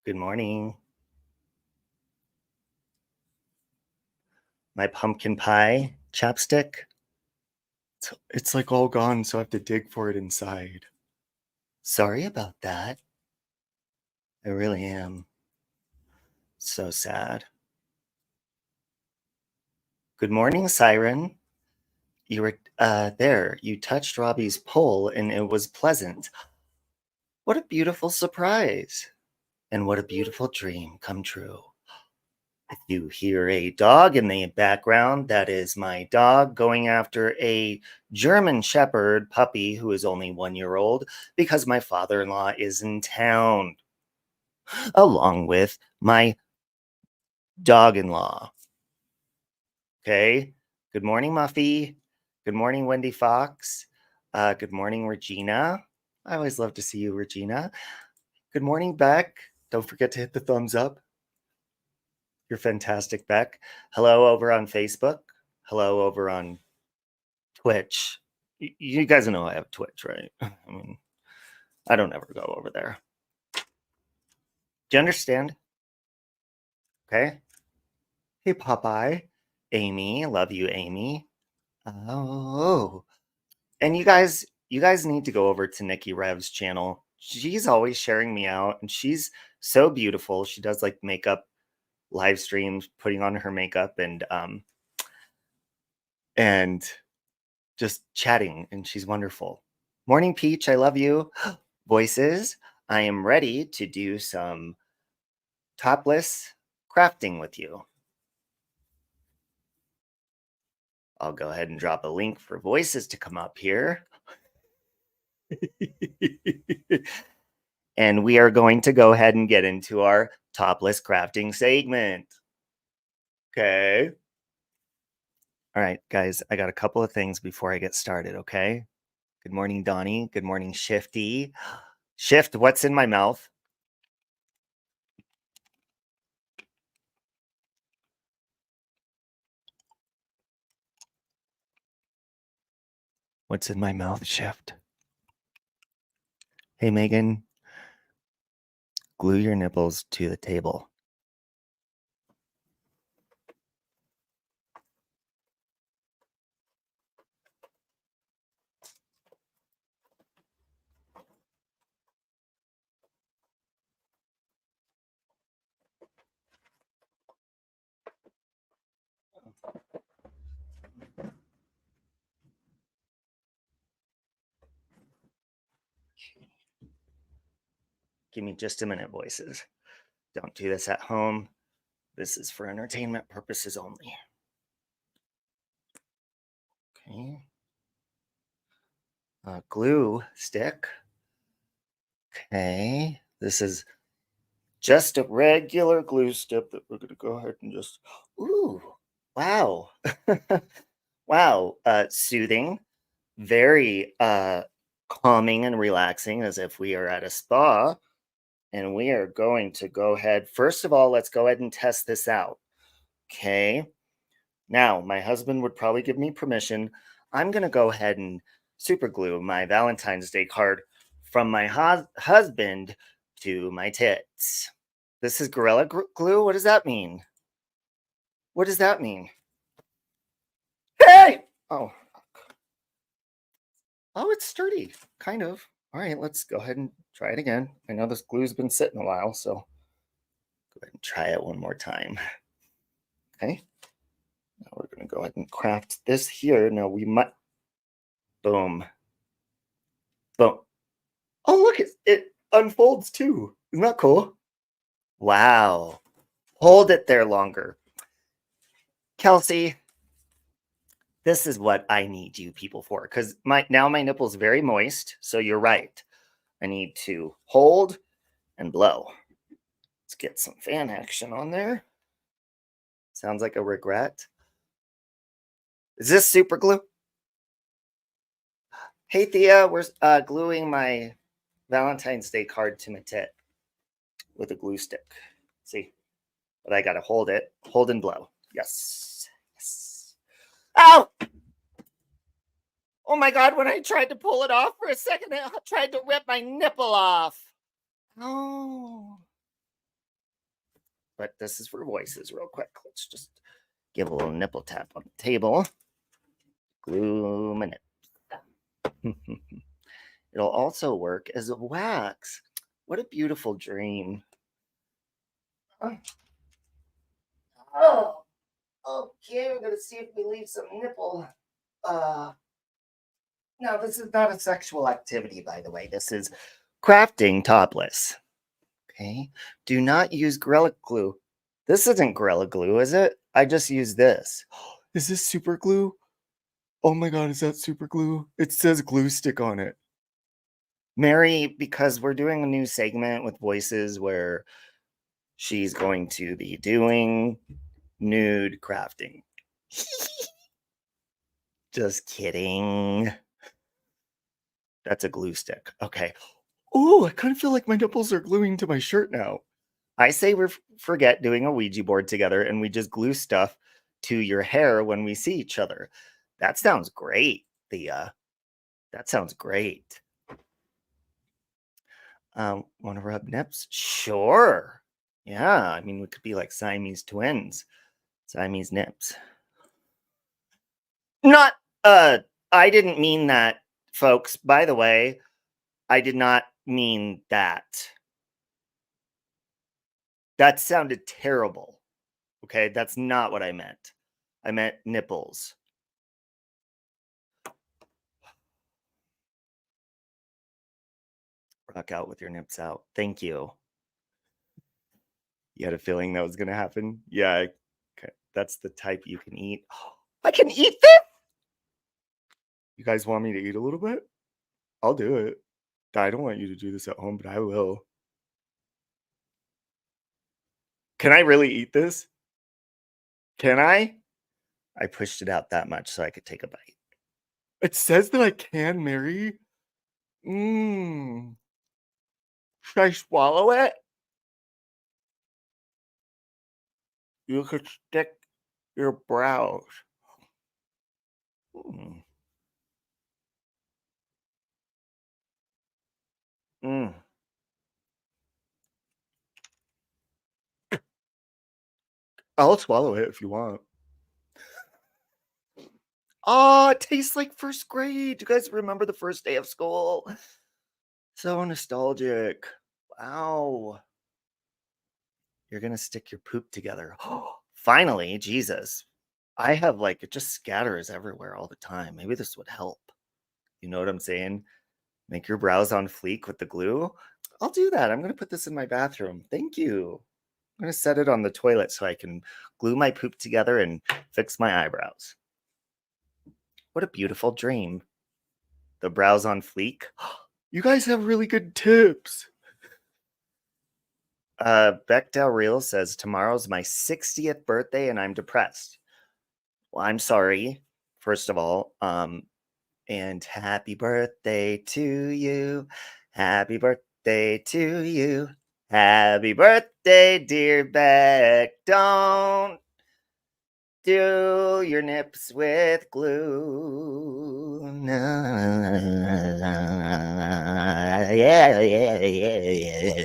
Good morning. My pumpkin pie chapstick. It's like all gone, so I have to dig for it inside. Sorry about that. I really am. So sad. Good morning, Siren. You were there. You touched Robbie's pole and it was pleasant. What a beautiful surprise. And what a beautiful dream come true. If you hear a dog in the background, that is my dog going after a German Shepherd puppy who is only 1 year old because my father in law is in town, along with my dog in law. Okay. Good morning, Muffy. Good morning, Wendy Fox. Good morning, Regina. I always love to see you, Regina. Good morning, Beck. Don't forget to hit the thumbs up. You're fantastic, Beck. Hello over on Facebook. Hello over on Twitch. You guys know I have Twitch, right? I mean, I don't ever go over there. Do you understand? Okay. Hey, Popeye. Amy. Love you, Amy. Oh. And you guys need to go over to Nikki Rev's channel. She's always sharing me out and she's so beautiful. She does like makeup live streams, putting on her makeup and just chatting, and she's wonderful. Morning, Peach. I love you. Voices. I am ready to do some topless crafting with you. I'll go ahead and drop a link for Voices to come up here. And we are going to go ahead and get into our topless crafting segment. Okay. All right, guys, I got a couple of things before I get started, okay? Good morning, Donnie. Good morning, Shifty. Shift, what's in my mouth? What's in my mouth, Shift? Hey, Megan, glue your nipples to the table. Give me just a minute, Voices. Don't do this at home. This is for entertainment purposes only. Okay. Glue stick. Okay. This is just a regular glue stick that we're going to go ahead and just. Ooh, wow. Wow. Soothing. Very calming and relaxing, as if we are at a spa. And we are going to go ahead. First of all, let's go ahead and test this out. Okay. Now, my husband would probably give me permission. I'm going to go ahead and super glue my Valentine's Day card from my husband to my tits. This is Gorilla Glue? What does that mean? What does that mean? Hey! Oh. Oh, it's sturdy. Kind of. All right, let's go ahead and try it again. I know this glue's been sitting a while, so go ahead and try it one more time. Okay. Now we're going to go ahead and craft this here. Now we might. Boom. Boom. Oh, look, it unfolds too. Isn't that cool? Wow. Hold it there longer. Kelsey, this is what I need you people for, because now my nipple's very moist, so you're right. I need to hold and blow. Let's get some fan action on there. Sounds like a regret. Is this super glue? Hey, Thea, we're gluing my Valentine's Day card to my tit with a glue stick. See? But I gotta hold it. Hold and blow. Yes. Yes. Ow! Oh my God, when I tried to pull it off for a second, I tried to rip my nipple off. Oh. but this is for voices real quick. Let's just give a little nipple tap on the table. Glue my nip. It'll also work as a wax. What a beautiful dream. Oh, okay, we're gonna see if we leave some nipple. No, this is not a sexual activity, by the way. This is crafting topless. Okay. Do not use Gorilla Glue. This isn't Gorilla Glue, is it? I just used this. Is this super glue? Oh my god, is that super glue? It says glue stick on it. Mary, because we're doing a new segment with voices where she's going to be doing nude crafting. Just kidding. That's a glue stick. Okay. Oh, I kind of feel like my nipples are gluing to my shirt now. I say we forget doing a Ouija board together and we just glue stuff to your hair when we see each other. That sounds great, Thea. That sounds great. Want to rub nips? Sure. Yeah, I mean, we could be like Siamese twins. Siamese nips. Not, I didn't mean that, folks. By the way, I did not mean that. That sounded terrible. Okay, that's not what I meant. I meant nipples. Rock out with your nips out. Thank you. You had a feeling that was going to happen? Yeah, okay. That's the type you can eat. I can eat this? You guys want me to eat a little bit? I'll do it. I don't want you to do this at home, but I will. Can I really eat this? Can I? I pushed it out that much so I could take a bite. It says that I can, Mary. Mmm. Should I swallow it? You could stick your brows. Mm. Mm. I'll swallow it if you want. Oh, it tastes like first grade. Do you guys remember the first day of school? So nostalgic. Wow. You're going to stick your poop together. Finally, Jesus. I have like, it just scatters everywhere all the time. Maybe this would help. You know what I'm saying? Make your brows on fleek with the glue. I'll do that. I'm going to put this in my bathroom. Thank you. I'm going to set it on the toilet so I can glue my poop together and fix my eyebrows. What a beautiful dream. The brows on fleek. You guys have really good tips. Beck Del Real says, tomorrow's my 60th birthday and I'm depressed. Well, I'm sorry, first of all. And happy birthday to you. Happy birthday to you. Happy birthday, dear Beck. Don't do your nips with glue. No. Yeah, yeah, yeah, yeah.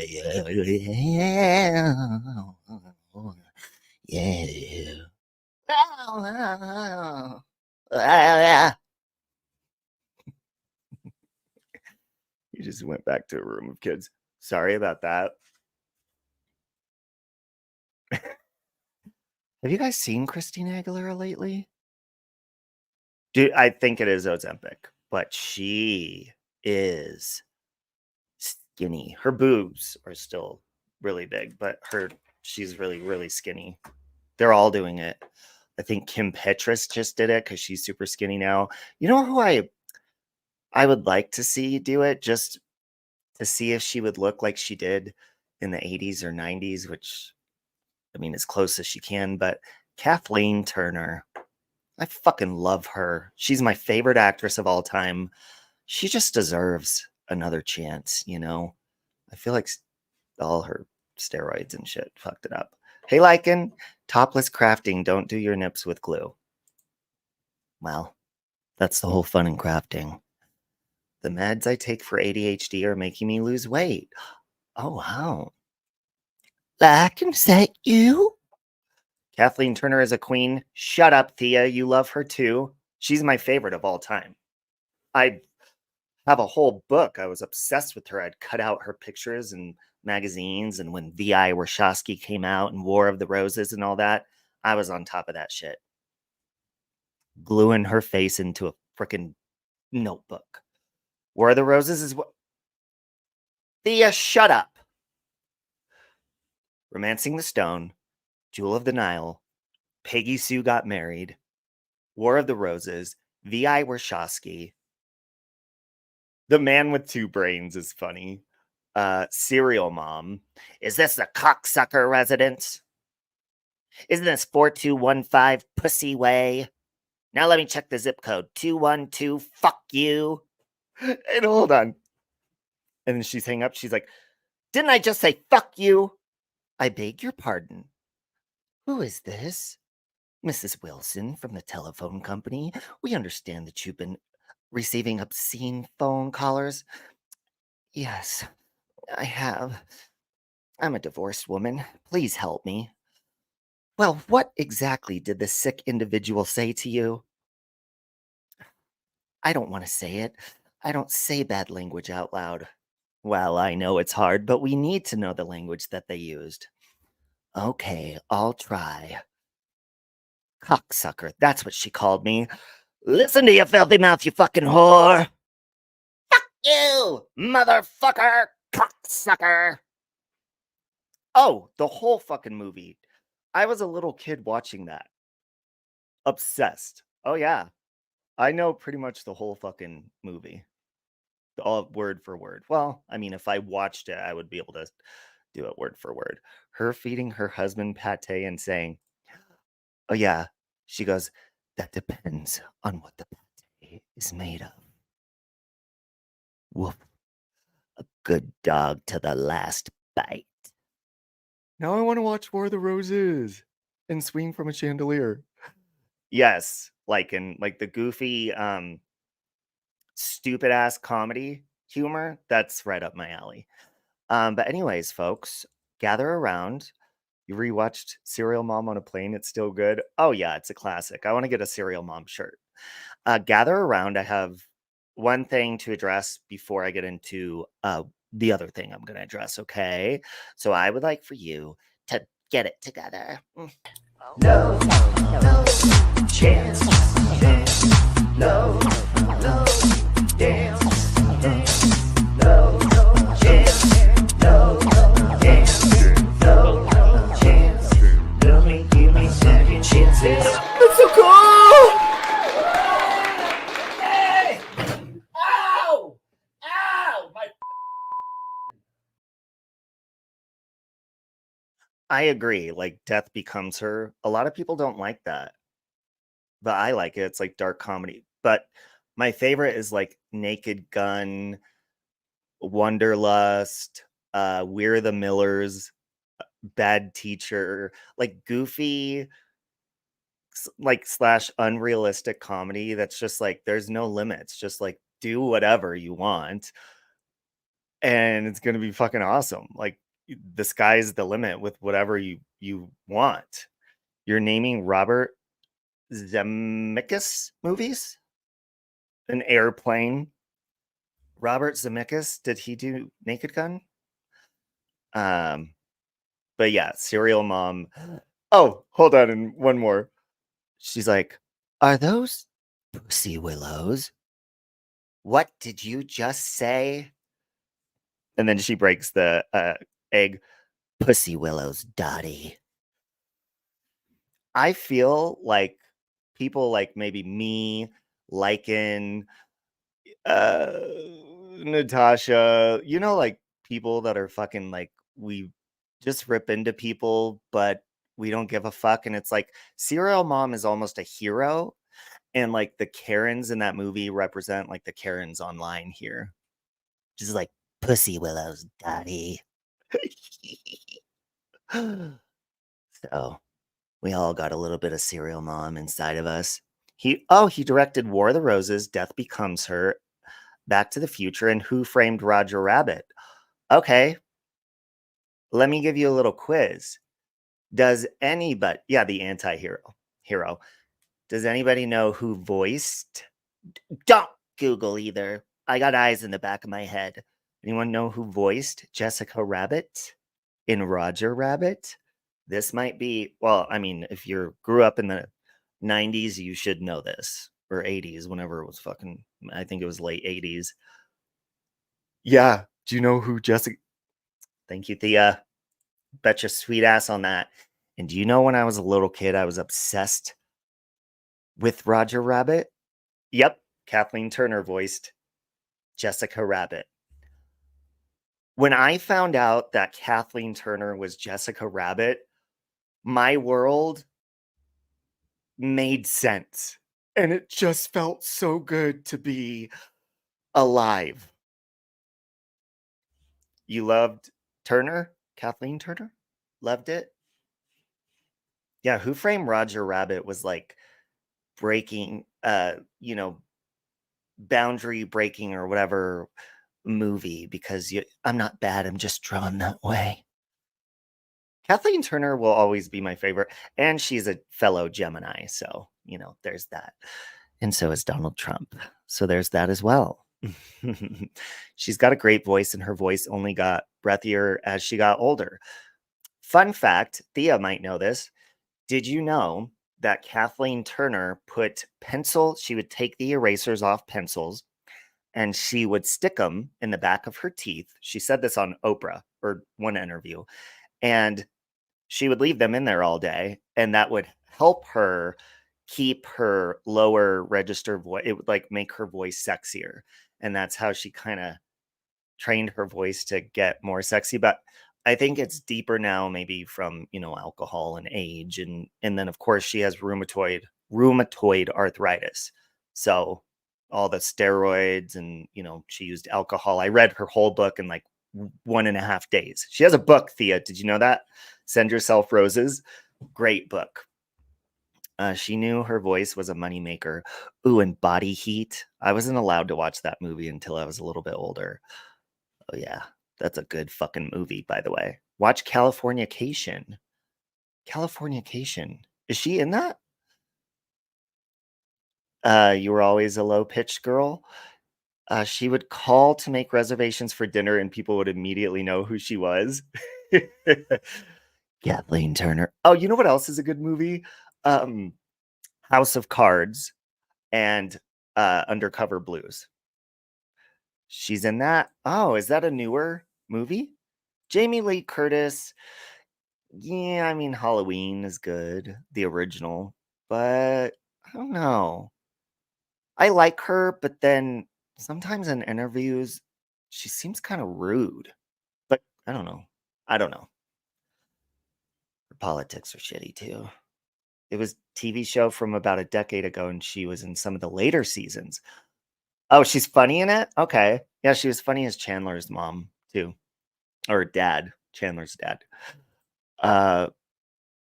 Yeah. You just went back to a room of kids. Sorry about that. Have you guys seen Christina Aguilera lately? Dude, I think it is Ozempic, but she is skinny. Her boobs are still really big, but she's really, really skinny. They're all doing it. I think Kim Petras just did it because she's super skinny now. You know who I would like to see do it, just to see if she would look like she did in the 80s or 90s, which, I mean, as close as she can, but Kathleen Turner. I fucking love her. She's my favorite actress of all time. She just deserves another chance, you know? I feel like all her steroids and shit fucked it up. Hey, Lycan, topless crafting. Don't do your nips with glue. Well, that's the whole fun in crafting. The meds I take for ADHD are making me lose weight. Oh, wow. Like and say you? Kathleen Turner is a queen. Shut up, Thea. You love her too. She's my favorite of all time. I have a whole book. I was obsessed with her. I'd cut out her pictures in magazines, and when V.I. Warshawski came out and War of the Roses and all that, I was on top of that shit. Gluing her face into a freaking notebook. War of the Roses is what. Thea, shut up. Romancing the Stone, Jewel of the Nile, Peggy Sue Got Married, War of the Roses, V.I. Warshawski. The Man with Two Brains is funny. Serial Mom. Is this the cocksucker residence? Isn't this 4215 Pussy Way? Now let me check the zip code. 212, fuck you. And hold on. And then she's hanging up. She's like, didn't I just say fuck you? I beg your pardon. Who is this? Mrs. Wilson from the telephone company. We understand that you've been receiving obscene phone callers. Yes, I have. I'm a divorced woman. Please help me. Well, what exactly did the sick individual say to you? I don't want to say it. I don't say bad language out loud. Well, I know it's hard, but we need to know the language that they used. Okay, I'll try. Cocksucker, that's what she called me. Listen to you, filthy mouth, you fucking whore. Fuck you, motherfucker, cocksucker. Oh, the whole fucking movie. I was a little kid watching that. Obsessed. Oh, yeah. I know pretty much the whole fucking movie. All word for word. Well, I mean, if I watched it, I would be able to do it word for word. Her feeding her husband pate and saying, oh, yeah. She goes, that depends on what the pate is made of. Woof. A good dog to the last bite. Now I want to watch War of the Roses and swing from a chandelier. Yes, like in like the goofy, stupid ass comedy humor. That's right up my alley. But anyways, folks, gather around. You rewatched Serial Mom on a Plane. It's still good. Oh yeah, it's a classic. I want to get a Serial Mom shirt. Gather around. I have one thing to address before I get into the other thing I'm going to address. Okay, so I would like for you to get it together. No, no chance, no, no dance, no chance, no dance, no chance. Give me second chances. That's so cool! Hey! Ow! Ow! I agree. Like, Death Becomes Her. A lot of people don't like that, but I like it. It's like dark comedy. But my favorite is like Naked Gun, Wonderlust, We're the Millers, Bad Teacher, like goofy, like slash unrealistic comedy that's just like there's no limits. Just like do whatever you want, and it's gonna be fucking awesome. Like the sky's the limit with whatever you want. You're naming Robert Zemeckis movies? An Airplane. Robert Zemeckis, did he do Naked Gun? But yeah, Serial Mom. Oh, hold on, and one more. She's like, are those pussy willows? What did you just say? And then she breaks the egg. Pussy willows, Dottie. I feel like people like maybe me, Lycan, Natasha, like people that are fucking like we just rip into people, but we don't give a fuck. And it's like Serial Mom is almost a hero. And like the Karens in that movie represent like the Karens online here. Just like pussy willows, daddy. So we all got a little bit of Serial Mom inside of us. He directed War of the Roses, Death Becomes Her, Back to the Future, and Who Framed Roger Rabbit. Okay. Let me give you a little quiz. Does anybody, yeah, the hero. Does anybody know who voiced? Don't Google either. I got eyes in the back of my head. Anyone know who voiced Jessica Rabbit in Roger Rabbit? This might be, well, I mean, if you grew up in the 90s, you should know this, or 80s, whenever it was fucking, I think it was late 80s. Yeah. Do you know who Jessica? Thank you, Thea. Bet your sweet ass on that. And do you know when I was a little kid, I was obsessed with Roger Rabbit? Yep. Kathleen Turner voiced Jessica Rabbit. When I found out that Kathleen Turner was Jessica Rabbit, my world made sense. And it just felt so good to be alive. You loved Turner? Kathleen Turner? Loved it? Yeah, Who Framed Roger Rabbit was like breaking, boundary breaking or whatever movie, because I'm not bad, I'm just drawn that way. Kathleen Turner will always be my favorite, and she's a fellow Gemini, so, there's that. And so is Donald Trump. So there's that as well. She's got a great voice, and her voice only got breathier as she got older. Fun fact, Thea might know this. Did you know that Kathleen Turner she would take the erasers off pencils and she would stick them in the back of her teeth. She said this on Oprah or one interview, and she would leave them in there all day, and that would help her keep her lower register voice. It would like make her voice sexier. And that's how she kind of trained her voice to get more sexy. But I think it's deeper now, maybe from, alcohol and age. And then of course she has rheumatoid arthritis. So all the steroids and, she used alcohol. I read her whole book in like 1.5 days. She has a book, Thea. Did you know that? Send Yourself Roses. Great book. She knew her voice was a moneymaker. Ooh, and Body Heat. I wasn't allowed to watch that movie until I was a little bit older. Oh, yeah. That's a good fucking movie, by the way. Watch Californication. Californication. Is she in that? You Were Always a Low-Pitched Girl. She would call to make reservations for dinner, and people would immediately know who she was. Kathleen Turner. Oh, you know what else is a good movie? House of Cards and Undercover Blues. She's in that. Oh, is that a newer movie? Jamie Lee Curtis. Yeah, I mean, Halloween is good, the original, but I don't know. I like her, but then sometimes in interviews, she seems kind of rude. But I don't know. I don't know. Her politics are shitty too. It was TV show from about a decade ago, and she was in some of the later seasons. Oh, she's funny in it? Okay. Yeah, she was funny as Chandler's mom, too. Or dad. Chandler's dad.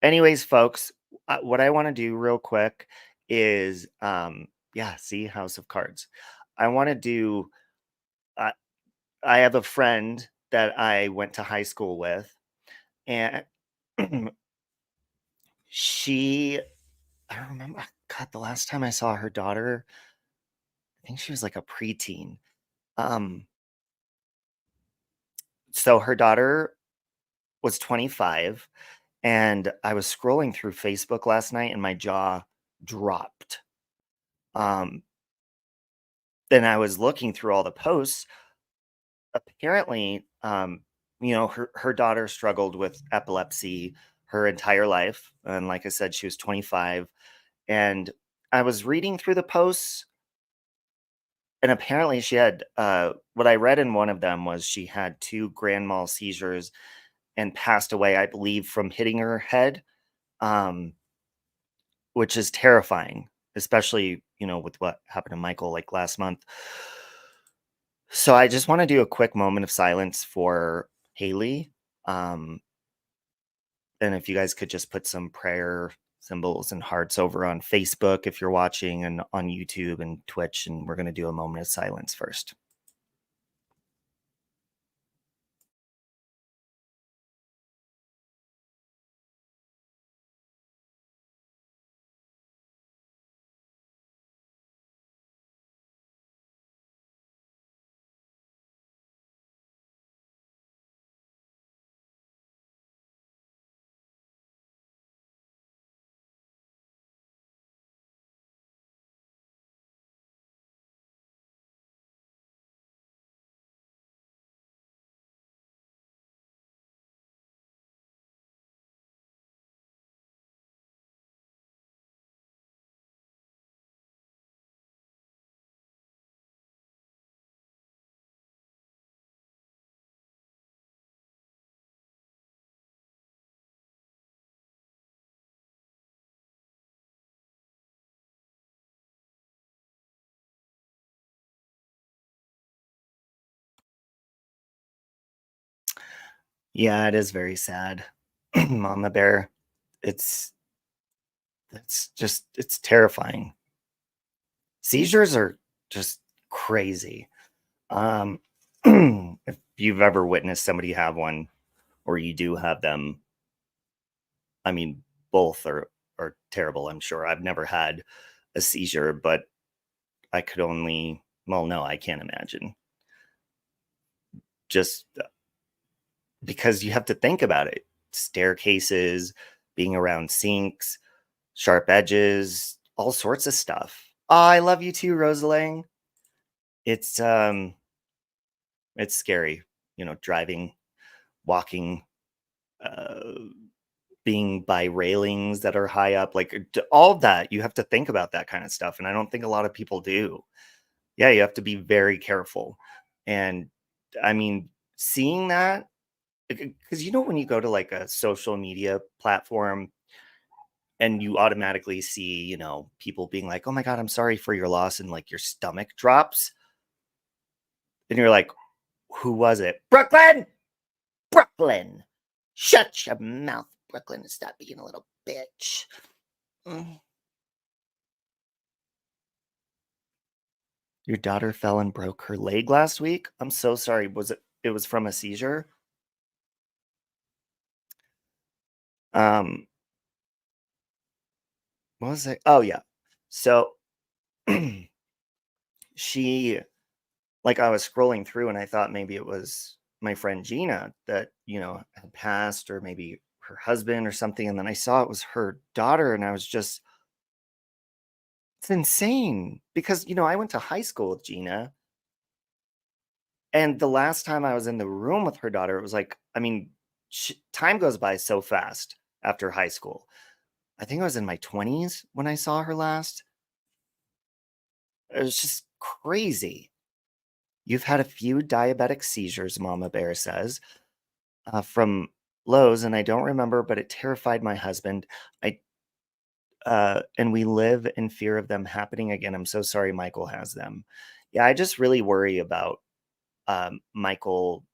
Anyways, folks, what I want to do real quick is, see, House of Cards. I want to do, I have a friend that I went to high school with, and I don't remember, God, the last time I saw her daughter, I think she was like a preteen. So her daughter was 25, and I was scrolling through Facebook last night and my jaw dropped. Then I was looking through all the posts. Apparently, her daughter struggled with epilepsy her entire life. And like I said, she was 25. And I was reading through the posts, and apparently she had, what I read in one of them was she had 2 grand mal seizures and passed away, I believe, from hitting her head, which is terrifying, especially, with what happened to Michael like last month. So I just want to do a quick moment of silence for Haley. Um, and if you guys could just put some prayer symbols and hearts over on Facebook if you're watching, and on YouTube and Twitch, and we're going to do a moment of silence first. Yeah, it is very sad. Mama bear. It's it's terrifying. Seizures are just crazy. Um, if you've ever witnessed somebody have one, or you do have them, I mean, both are terrible. I'm sure. I've never had a seizure, but I could only, well, no, I can't imagine. Just because you have to think about it. Staircases, being around sinks, sharp edges, all sorts of stuff. Oh, I love you too, Rosalang. It's it's scary, driving, walking, uh being by railings that are high up, like all of that. You have to think about that kind of stuff. And I don't think a lot of people do. Yeah, you have to be very careful. And I mean, seeing that, because when you go to like a social media platform and you automatically see, people being like, oh my God, I'm sorry for your loss, and like your stomach drops. And you're like, who was it? Brooklyn! Brooklyn! Shut your mouth, Brooklyn, and stop being a little bitch. Mm. Your daughter fell and broke her leg last week? I'm so sorry. It was from a seizure? Um, what was it? Oh yeah. So she, like, I was scrolling through and I thought maybe it was my friend Gina that, had passed, or maybe her husband or something. And then I saw it was her daughter, and I was just, it's insane because, I went to high school with Gina. And the last time I was in the room with her daughter, it was like, I mean, time goes by so fast after high school. I think I was in my 20s when I saw her last. It was just crazy. You've had a few diabetic seizures, Mama Bear says, from lows, and I don't remember, but it terrified my husband. I and we live in fear of them happening again. I'm so sorry Michael has them. Yeah, I just really worry about Michael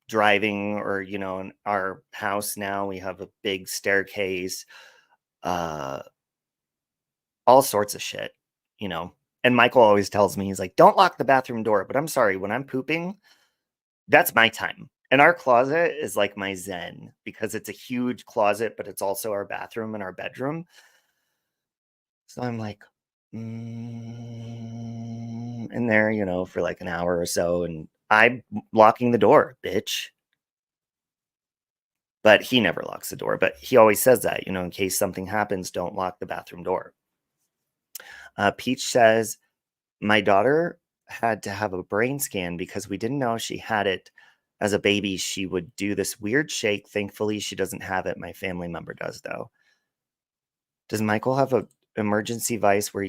driving, or in our house now we have a big staircase, uh all sorts of shit, you know and Michael always tells me, he's like, don't lock the bathroom door, but I'm sorry, when I'm pooping, that's my time. And our closet is like my zen, because it's a huge closet, but it's also our bathroom and our bedroom. So I'm like, in there, for like an hour or so, and I'm locking the door, bitch. But he never locks the door. But he always says that, in case something happens, don't lock the bathroom door. Peach says, my daughter had to have a brain scan because we didn't know she had it. As a baby, she would do this weird shake. Thankfully, she doesn't have it. My family member does, though. Does Michael have a device where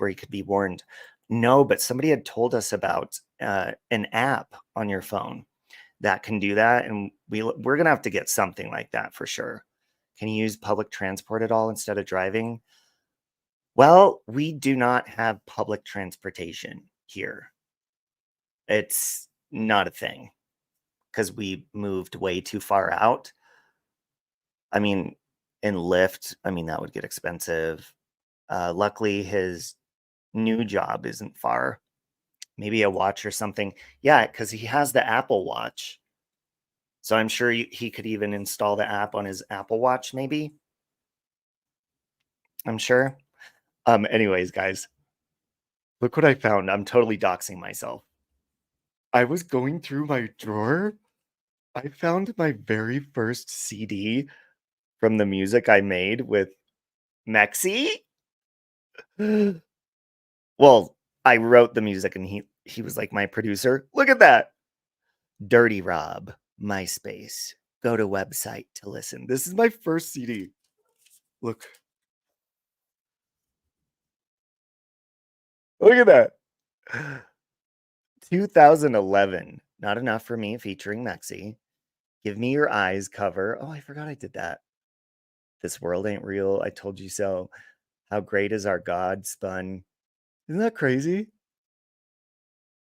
he could be warned? No, but somebody had told us about an app on your phone that can do that, and we're gonna have to get something like that for sure. Can you use public transport at all instead of driving? Well, we do not have public transportation here. It's not a thing because we moved way too far out. I mean, in Lyft, I mean, that would get expensive. Luckily, his new job isn't far. Maybe a watch or something. Yeah, because he has the Apple Watch. So I'm sure he could even install the app on his Apple Watch, maybe. I'm sure. Anyways, guys, look what I found. I'm totally doxing myself. I was going through my drawer. I found my very first CD from the music I made with Mexi. Well, I wrote the music and he was like my producer. Look at that. Dirty Rob, MySpace. Go to website to listen. This is my first CD. Look. Look at that. 2011. Not Enough for Me featuring Mexi. Give Me Your Eyes cover. Oh, I forgot I did that. This World Ain't Real. I Told You So. How Great Is Our God spun. Isn't that crazy?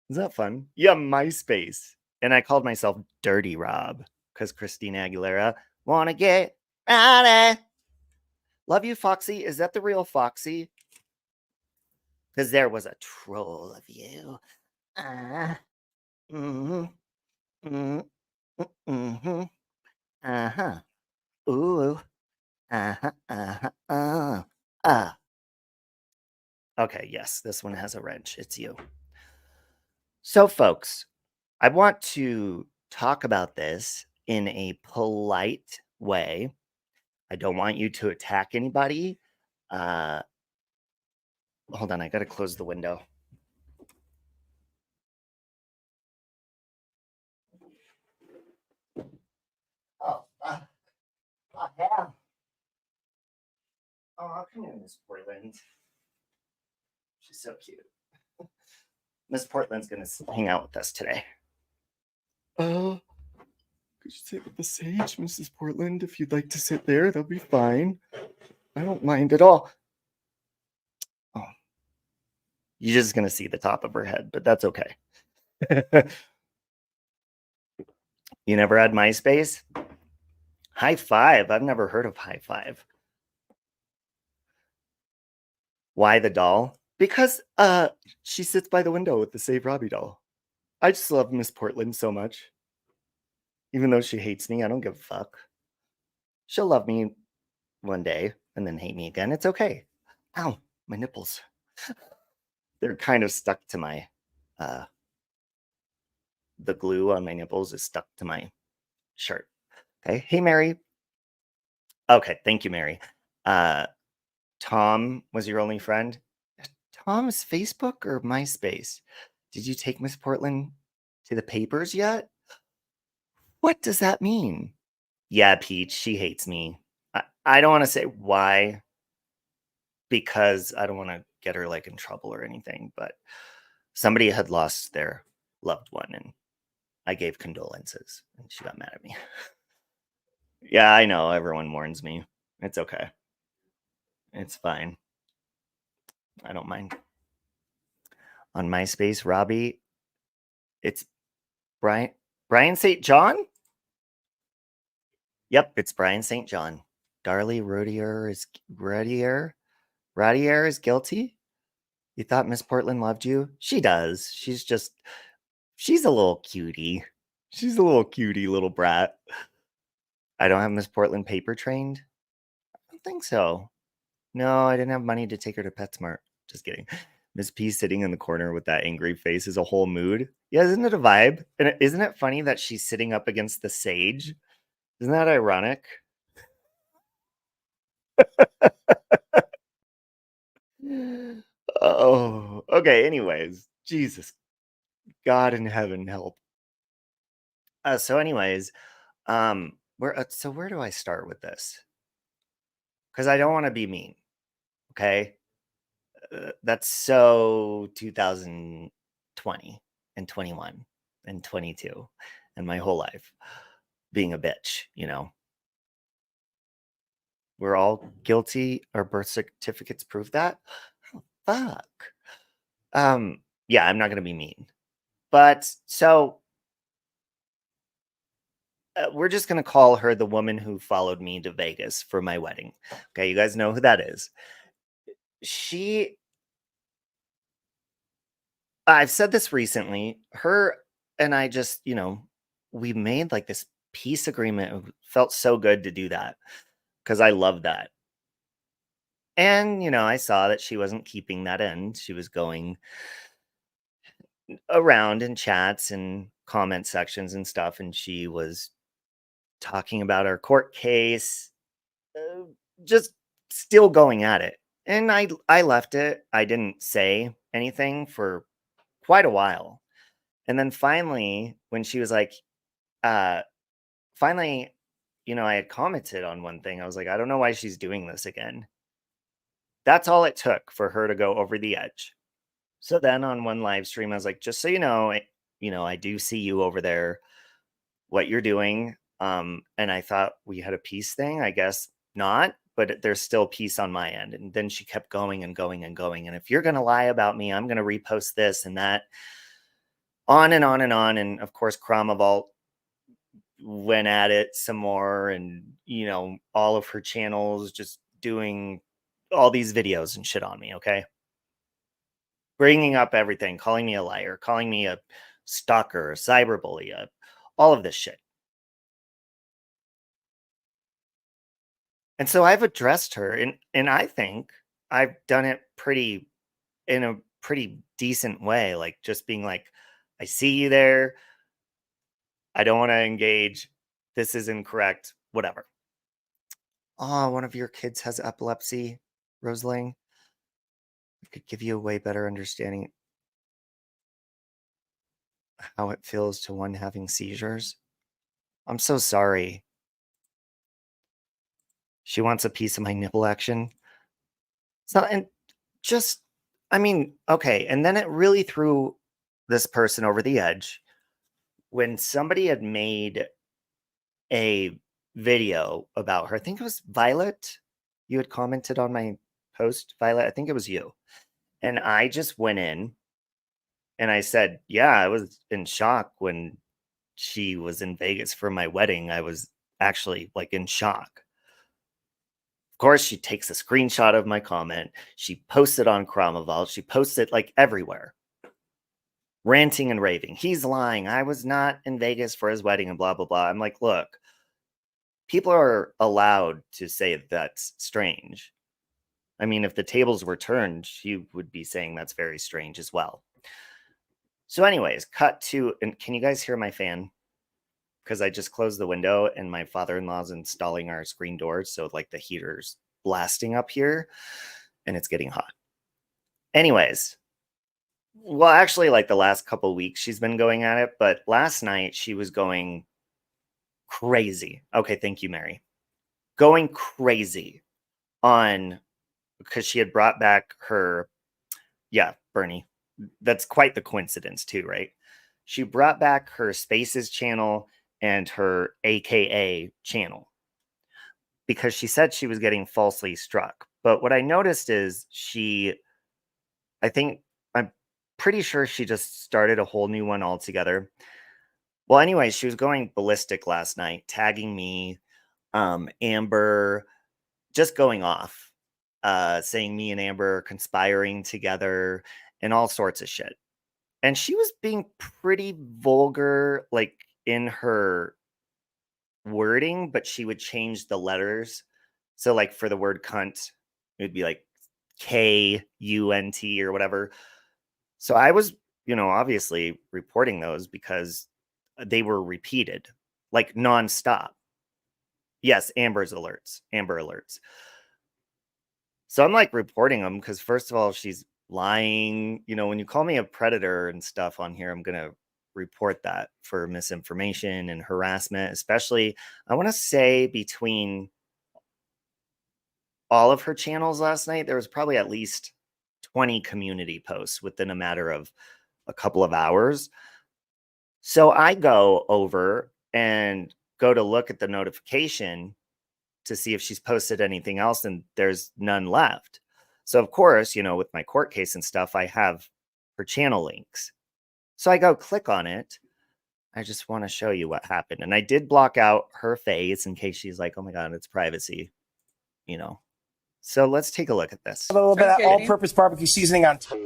Is that fun? Yeah, MySpace. And I called myself Dirty Rob because Christina Aguilera, wanna get out. Love you, Foxy. Is that the real Foxy? Because there was a troll of you. Uh, mm-hmm, mm-hmm, mm-hmm, uh-huh. Ooh, uh-huh, uh-huh, Okay, yes, this one has a wrench. It's you. So, folks, I want to talk about this in a polite way. I don't want you to attack anybody. Hold on, I gotta close the window. Oh, yeah. Oh, come here, Miss Portland. She's so cute. Miss Portland's gonna hang out with us today. Could you sit with the sage, Mrs. Portland? If you'd like to sit there, that'll be fine. I don't mind at all. Oh, you're just gonna see the top of her head, but that's okay. You never had MySpace? High Five? I've never heard of High Five. Why the doll? Because she sits by the window with the Save Robbie doll. I just love Miss Portland so much. Even though she hates me, I don't give a fuck. She'll love me one day and then hate me again. It's okay. Ow, my nipples. They're kind of stuck to my the glue on my nipples is stuck to my shirt. Okay. Hey, Mary. Okay, thank you, Mary. Tom was your only friend? Tom's Facebook or MySpace? Did you take Miss Portland to the papers yet? What does that mean? Yeah, Peach, she hates me. I don't want to say why, because I don't want to get her like in trouble or anything, but somebody had lost their loved one and I gave condolences and she got mad at me. Yeah, I know. Everyone warns me. It's okay. It's fine. I don't mind. On MySpace, Robbie, it's Brian St. John? Yep, it's Brian St. John. Darlie Rodier is guilty? You thought Miss Portland loved you? She does. She's a little cutie. She's a little cutie little brat. I don't have Miss Portland paper trained? I don't think so. No, I didn't have money to take her to PetSmart. Just kidding. Miss P sitting in the corner with that angry face is a whole mood. Yeah, isn't it a vibe? And isn't it funny that she's sitting up against the sage? Isn't that ironic? Oh, okay. Anyways, Jesus, God in heaven help. So, anyways, where do I start with this? Because I don't want to be mean. Okay, that's so 2020 and 21 and 22 and my whole life being a bitch. We're all guilty. Our birth certificates prove that. Oh, fuck. Yeah, I'm not gonna be mean, but so we're just gonna call her the woman who followed me to Vegas for my wedding. Okay, you guys know who that is. I've said this recently. Her and I just, we made like this peace agreement. It felt so good to do that because I love that. And, I saw that she wasn't keeping that end. She was going around in chats and comment sections and stuff. And she was talking about our court case, uh, just still going at it. And I left it. I didn't say anything for quite a while. And then finally, when she was like, finally, I had commented on one thing. I was like, I don't know why she's doing this again. That's all it took for her to go over the edge. So then on one live stream, I was like, just so you know, I do see you over there, what you're doing. And I thought we had a peace thing. I guess not, but there's still peace on my end. And then she kept going and going and going. And if you're going to lie about me, I'm going to repost this and that. on and on and on. And of course, Kromavalt went at it some more, and you know, all of her channels just doing all these videos and shit on me, okay? Bringing up everything, calling me a liar, calling me a stalker, a cyberbully, all of this shit. And so I've addressed her, and I think I've done it in a pretty decent way, like just being like, I see you there. I don't want to engage. This is incorrect. Whatever. Oh, one of your kids has epilepsy, Rosaling. I could give you a way better understanding how it feels to one having seizures. I'm so sorry. She wants a piece of my nipple action. So, and just, I mean, okay. And then it really threw this person over the edge when somebody had made a video about her. I think it was Violet. You had commented on my post, Violet. I think it was you. And I just went in and I said, yeah, I was in shock when she was in Vegas for my wedding. I was actually like in shock. Of course, she takes a screenshot of my comment. She posts it on Kromavalt. She posts it like everywhere, ranting and raving. He's lying. I was not in Vegas for his wedding and blah, blah, blah. I'm like, look, people are allowed to say that's strange. I mean, if the tables were turned, she would be saying that's very strange as well. So anyways, cut to, and can you guys hear my fan? Because I just closed the window and my father-in-law's installing our screen doors. So like the heater's blasting up here and it's getting hot. Anyways, well, actually like the last couple of weeks she's been going at it, but last night she was going crazy. Okay, thank you, Mary. Going crazy on, because she had brought back her, yeah, Bernie. That's quite the coincidence too, right? She brought back her Spaces channel and her AKA channel because she said she was getting falsely struck. But what I noticed is I'm pretty sure she just started a whole new one altogether. Well, anyway, she was going ballistic last night, tagging me, Amber, just going off, saying me and Amber are conspiring together and all sorts of shit. And she was being pretty vulgar, like in her wording, but she would change the letters. So like for the word cunt, it would be like KUNT or whatever. So I was, you know, obviously reporting those because they were repeated, like nonstop. Yes, Amber alerts. So I'm like reporting them because first of all, she's lying. You know, when you call me a predator and stuff on here, I'm going to report that for misinformation and harassment, especially I want to say between all of her channels last night, there was probably at least 20 community posts within a matter of a couple of hours. So I go over and go to look at the notification to see if she's posted anything else, and there's none left. So of course, you know, with my court case and stuff, I have her channel links. So I go click on it. I just want to show you what happened. And I did block out her face in case she's like, oh my God, it's privacy, you know. So let's take a look at this. A little bit of all-purpose barbecue seasoning on top.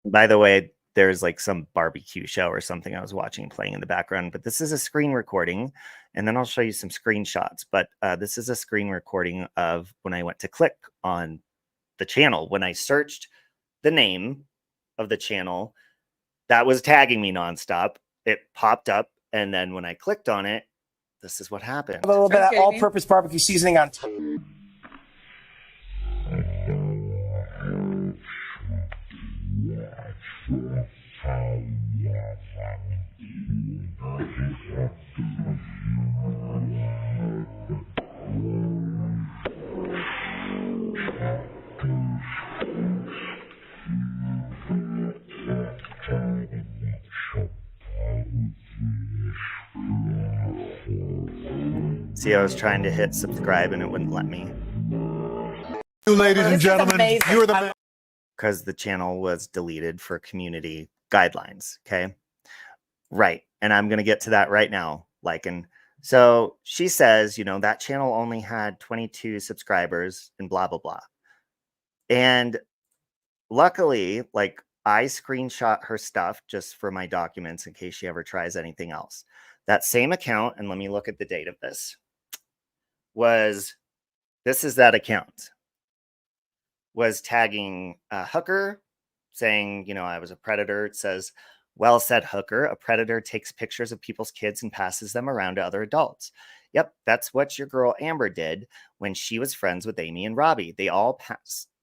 By the way, there's like some barbecue show or something I was watching playing in the background, but this is a screen recording, and then I'll show you some screenshots. But this is a screen recording of when I went to click on the channel. When I searched the name of the channel that was tagging me nonstop, it popped up, and then when I clicked on it, this is what happened. A little bit of all-purpose barbecue seasoning on top. See, I was trying to hit subscribe and it wouldn't let me. Ladies and gentlemen, you are the because the channel was deleted for community guidelines. Okay. Right. And I'm going to get to that right now. And so she says, that channel only had 22 subscribers and blah, blah, blah. And luckily, I screenshot her stuff just for my documents in case she ever tries anything else. That same account, and let me look at the date of this, this is that account, was tagging Hooker, saying, I was a predator. It says, well said, Hooker. A predator takes pictures of people's kids and passes them around to other adults. Yep, that's what your girl Amber did when she was friends with Amy and Robbie. They all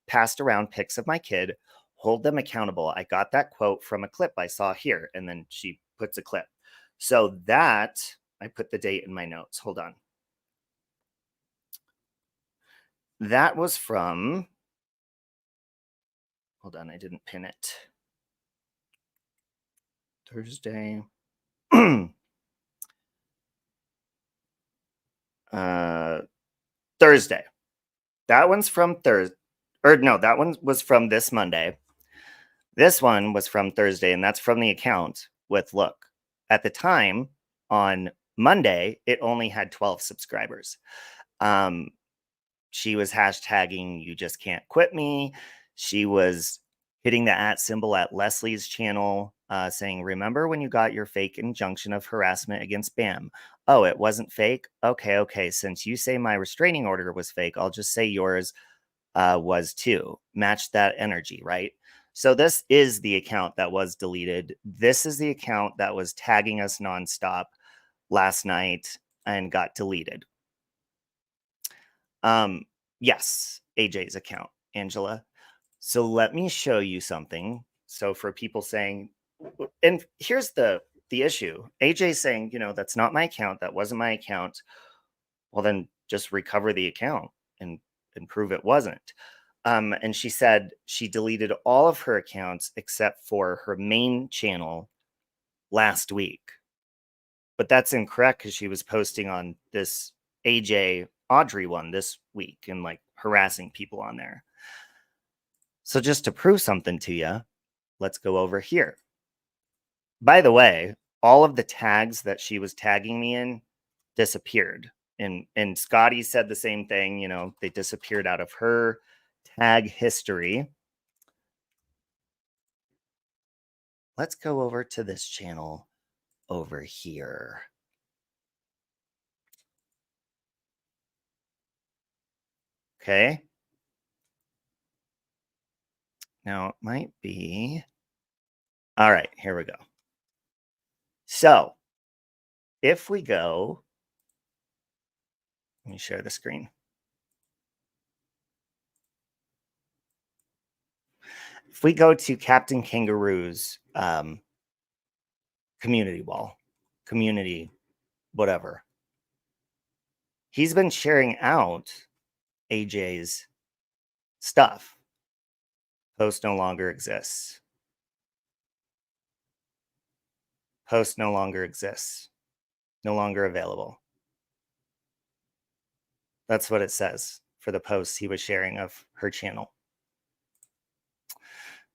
passed around pics of my kid. Hold them accountable. I got that quote from a clip I saw here. And then she puts a clip. So that, I put the date in my notes. Hold on. That was from, hold on, I didn't pin it. Thursday. Thursday. That one's from Thursday. Or no, that one was from this Monday. This one was from Thursday, and that's from the account with look. At the time, on Monday, it only had 12 subscribers. She was hashtagging "You Just Can't Quit Me." She was hitting the @ symbol at Leslie's channel, saying, remember when you got your fake injunction of harassment against Bam? Oh, it wasn't fake? Okay. Since you say my restraining order was fake, I'll just say yours was too. Match that energy, right? So this is the account that was deleted. This is the account that was tagging us nonstop last night and got deleted. Yes, AJ's account, Angela. So let me show you something. So for people saying, and here's the issue. AJ saying, that's not my account. That wasn't my account. Well, then just recover the account and prove it wasn't. And she said she deleted all of her accounts except for her main channel last week. But that's incorrect because she was posting on this AJ Audrey one this week and harassing people on there. So just to prove something to you, let's go over here. By the way, all of the tags that she was tagging me in disappeared. And Scotty said the same thing, they disappeared out of her tag history. Let's go over to this channel over here. Okay. Now it might be. All right, here we go. So if we go, let me share the screen. If we go to Captain Kangaroo's community wall, community, whatever, he's been sharing out AJ's stuff. Post no longer exists. Post no longer exists. No longer available. That's what it says for the posts he was sharing of her channel.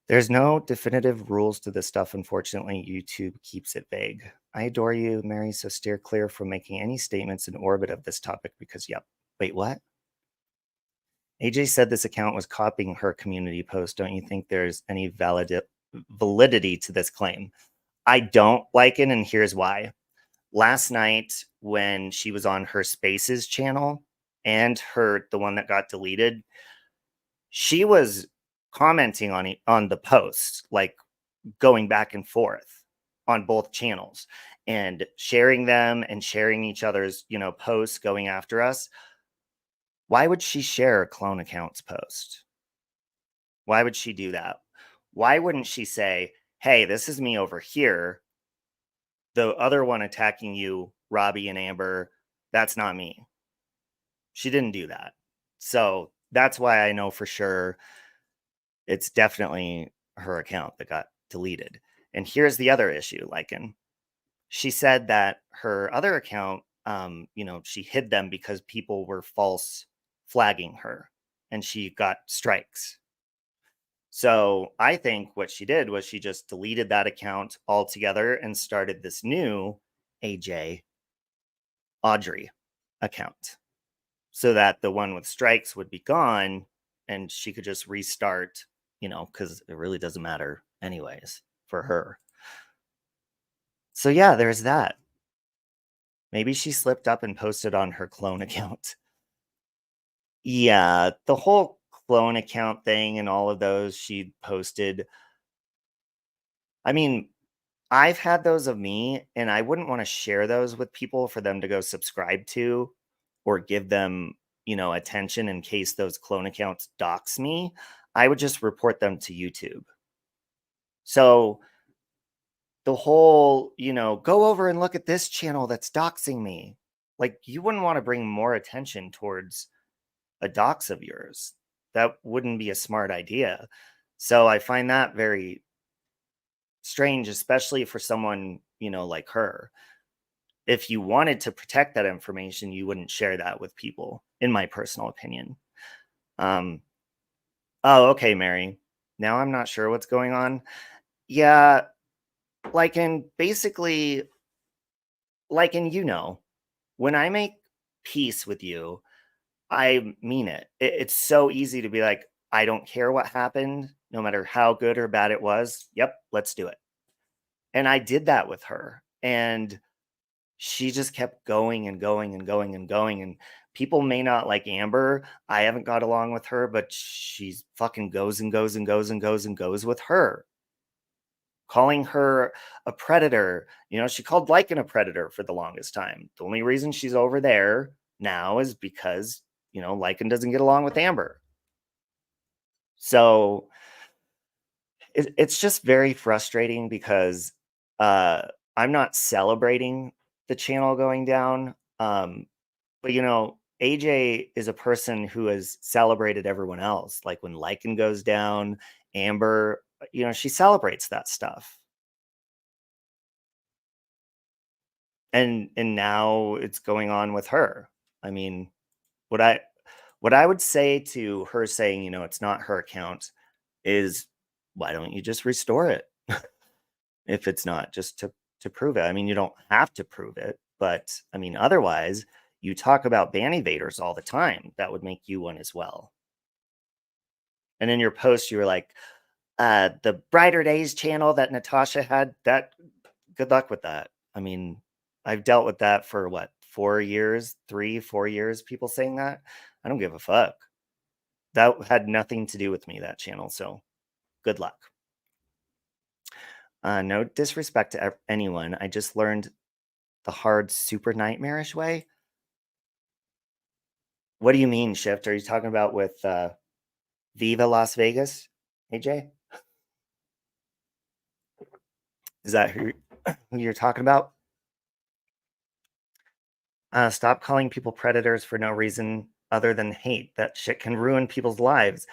There's no definitive rules to this stuff. Unfortunately, YouTube keeps it vague. I adore you, Mary, so steer clear from making any statements in orbit of this topic because, yep. Wait, what? AJ said this account was copying her community post. Don't you think there's any validity to this claim? I don't like it, and here's why. Last night, when she was on her Spaces channel and the one that got deleted, she was commenting on the posts, going back and forth on both channels and sharing them and sharing each other's, posts going after us. Why would she share a clone account's post? Why would she do that? Why wouldn't she say, hey, this is me over here. The other one attacking you, Robbie and Amber, that's not me. She didn't do that. So that's why I know for sure it's definitely her account that got deleted. And here's the other issue, she said that her other account, she hid them because people were false flagging her and she got strikes. So I think what she did was she just deleted that account altogether and started this new AJ Audrey account so that the one with strikes would be gone and she could just restart, because it really doesn't matter anyways for her. So yeah, there's that. Maybe she slipped up and posted on her clone account. Yeah, the whole clone account thing and all of those she posted. I mean, I've had those of me, and I wouldn't want to share those with people for them to go subscribe to or give them, attention in case those clone accounts dox me. I would just report them to YouTube. So the whole, go over and look at this channel that's doxing me. Like, you wouldn't want to bring more attention towards a dox of yours. That wouldn't be a smart idea. So I find that very strange, especially for someone, like her. If you wanted to protect that information, you wouldn't share that with people, in my personal opinion. Oh, okay, Mary. Now I'm not sure what's going on. Yeah, basically, when I make peace with you, I mean it. It's so easy to be like, I don't care what happened, no matter how good or bad it was. Yep, let's do it. And I did that with her. And she just kept going and going and going and going. And people may not like Amber. I haven't got along with her, but she's fucking goes and goes and goes and goes and goes with her. Calling her a predator. She called Lycan a predator for the longest time. The only reason she's over there now is because, Lycan doesn't get along with Amber. So it's just very frustrating because I'm not celebrating the channel going down. But AJ is a person who has celebrated everyone else. Like when Lycan goes down, Amber, she celebrates that stuff. And now it's going on with her. I mean, what I would say to her saying, it's not her account is, why don't you just restore it? If it's not, just to prove it. I mean, you don't have to prove it, but I mean, otherwise, you talk about ban evaders all the time. That would make you one as well. And in your post, you were like, the Brighter Days channel that Natasha had, that good luck with that. I mean, I've dealt with that for what, 4 years, 4 years, people saying that. I don't give a fuck. That had nothing to do with me, that channel. So good luck. No disrespect to anyone. I just learned the hard, super nightmarish way. What do you mean, Shift? Are you talking about with Viva Las Vegas, AJ? Is that who you're talking about? Stop calling people predators for no reason other than hate. That shit can ruin people's lives.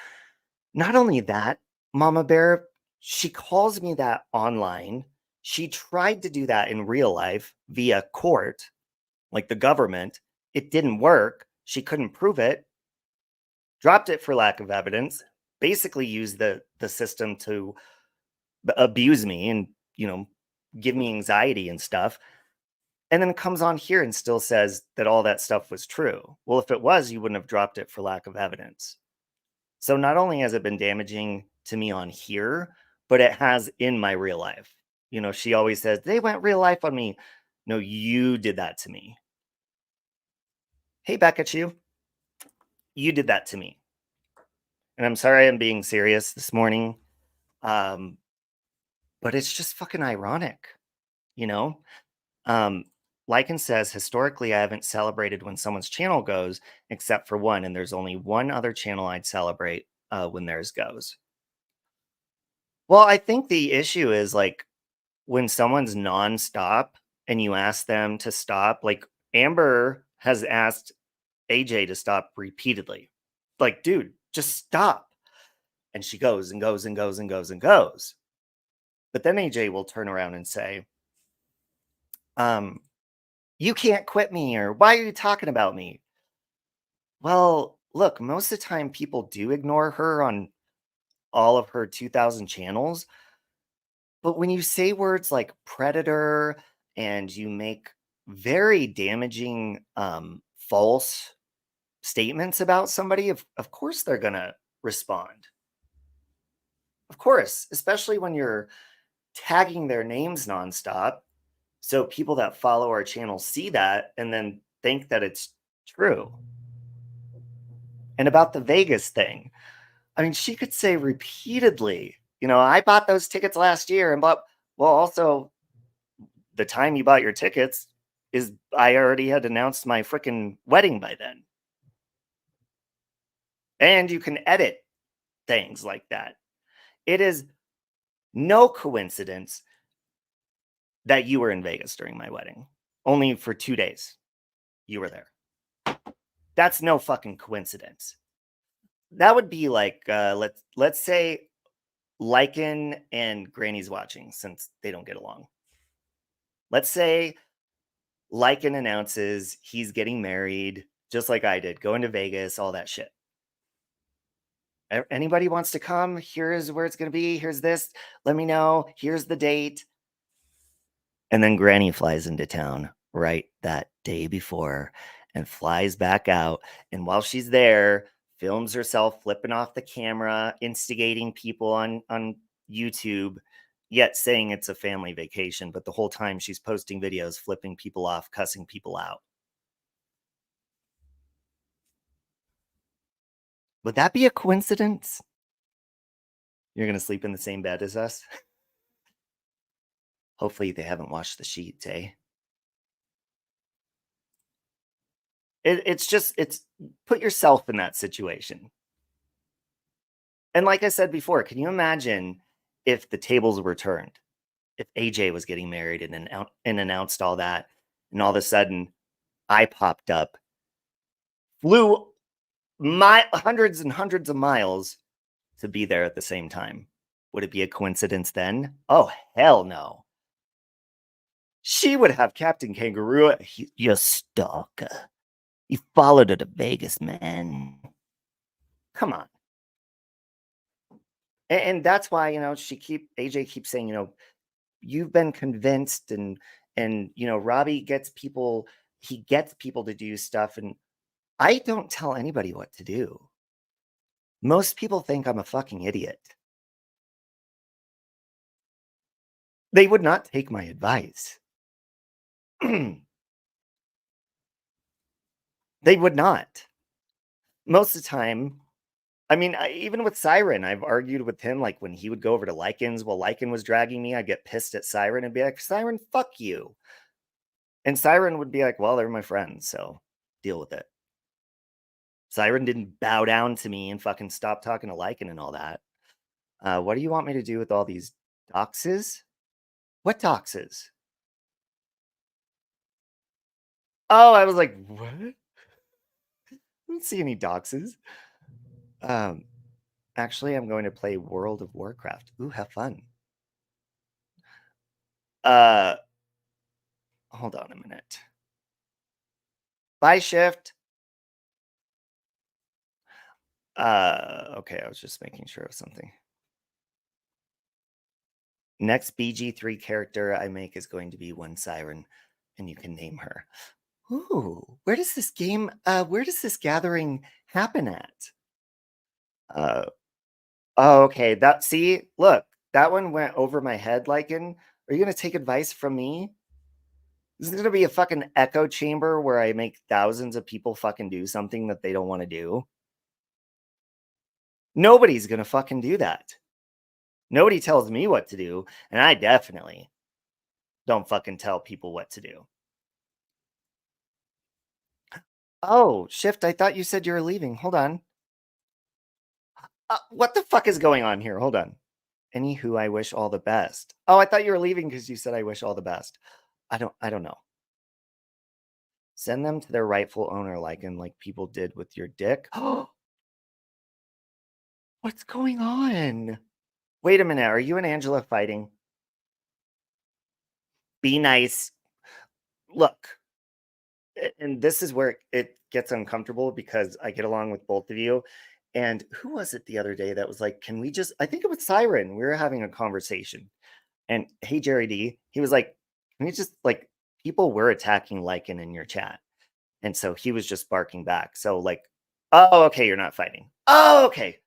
Not only that, Mama Bear, she calls me that online. She tried to do that in real life via court, like the government. It didn't work. She couldn't prove it. Dropped it for lack of evidence. Basically used the system to abuse me and, give me anxiety and stuff. And then comes on here and still says that all that stuff was true. Well, if it was, you wouldn't have dropped it for lack of evidence. So not only has it been damaging to me on here, but it has in my real life. She always says, they went real life on me. No, you did that to me. Hey, back at you. You did that to me. And I'm sorry I'm being serious this morning. But it's just fucking ironic, Lycan says, historically, I haven't celebrated when someone's channel goes, except for one, and there's only one other channel I'd celebrate when theirs goes. Well, I think the issue is like when someone's nonstop and you ask them to stop, like Amber has asked AJ to stop repeatedly. Like, dude, just stop. And she goes and goes and goes and goes and goes. But then AJ will turn around and say, you can't quit me, or why are you talking about me? Well, look, most of the time people do ignore her on all of her 2,000 channels. But when you say words like predator and you make very damaging false statements about somebody, of course they're going to respond. Of course, especially when you're tagging their names nonstop. So people that follow our channel see that and then think that it's true. And about the Vegas thing, I mean, she could say repeatedly, you know, I bought those tickets last year and bought, well, also the time you bought your tickets is I already had announced my freaking wedding by then. And you can edit things like that. It is no coincidence that you were in Vegas during my wedding. Only for 2 days you were there. That's no fucking coincidence. That would be like let's say Lycan and Granny's watching, since they don't get along. Let's say Lycan announces he's getting married, just like I did, going to Vegas, all that shit. Anybody wants to come? Here's where it's going to be. Here's this. Let me know. Here's the date. And then Granny flies into town right that day before and flies back out. And while she's there, films herself flipping off the camera, instigating people on YouTube, yet saying it's a family vacation. But the whole time she's posting videos, flipping people off, cussing people out. Would that be a coincidence? You're going to sleep in the same bed as us? Hopefully they haven't washed the sheets, eh? It's put yourself in that situation. And like I said before, can you imagine if the tables were turned? If AJ was getting married and announced all that, and all of a sudden I popped up, flew hundreds and hundreds of miles to be there at the same time. Would it be a coincidence then? Oh, hell no. She would have Captain Kangaroo. You stalker. You followed her to Vegas, man. Come on. And that's why, you know, AJ keeps saying, you know, you've been convinced and, you know, Robbie gets people to do stuff. And I don't tell anybody what to do. Most people think I'm a fucking idiot. They would not take my advice. They would not. Most of the time, I mean, even with Siren, I've argued with him, like when he would go over to Lycan's while Lycan was dragging me, I'd get pissed at Siren and be like, Siren, fuck you. And Siren would be like, well, they're my friends, so deal with it. Siren didn't bow down to me and fucking stop talking to Lycan and all that. What do you want me to do with all these doxes? What doxes? Oh, I was like, what? I don't see any doxes. Actually, I'm going to play World of Warcraft. Ooh, have fun. Hold on a minute. Bye, Shift. Okay, I was just making sure of something. Next BG3 character I make is going to be one Siren, and you can name her. Ooh, where does this gathering happen at? Oh, okay. Look, that one went over my head, Lycan. Are you gonna take advice from me? This is gonna be a fucking echo chamber where I make thousands of people fucking do something that they don't want to do. Nobody's gonna fucking do that. Nobody tells me what to do, and I definitely don't fucking tell people what to do. Oh, Shift, I thought you said you were leaving. Hold on. What the fuck is going on here? Hold on. Anywho, I wish all the best. Oh, I thought you were leaving because you said I wish all the best. I don't know. Send them to their rightful owner, like people did with your dick. What's going on? Wait a minute. Are you and Angela fighting? Be nice. Look, and this is where it gets uncomfortable because I get along with both of you. And who was it the other day that was like, can we just, I think it was Siren. We were having a conversation. And hey, Jerry D, he was like, can we just, like, people were attacking Lycan in your chat. And so he was just barking back. So, like, oh, okay, you're not fighting. Oh, okay.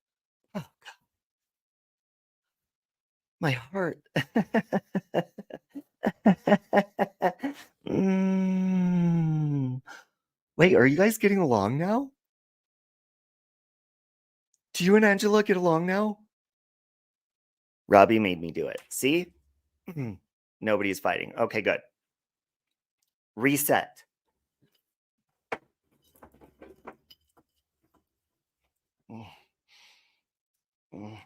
Oh, God. My heart. Wait, are you guys getting along now? Do you and Angela get along now? Robbie made me do it. See? Nobody's fighting. Okay, good. Reset. Mm. Mm.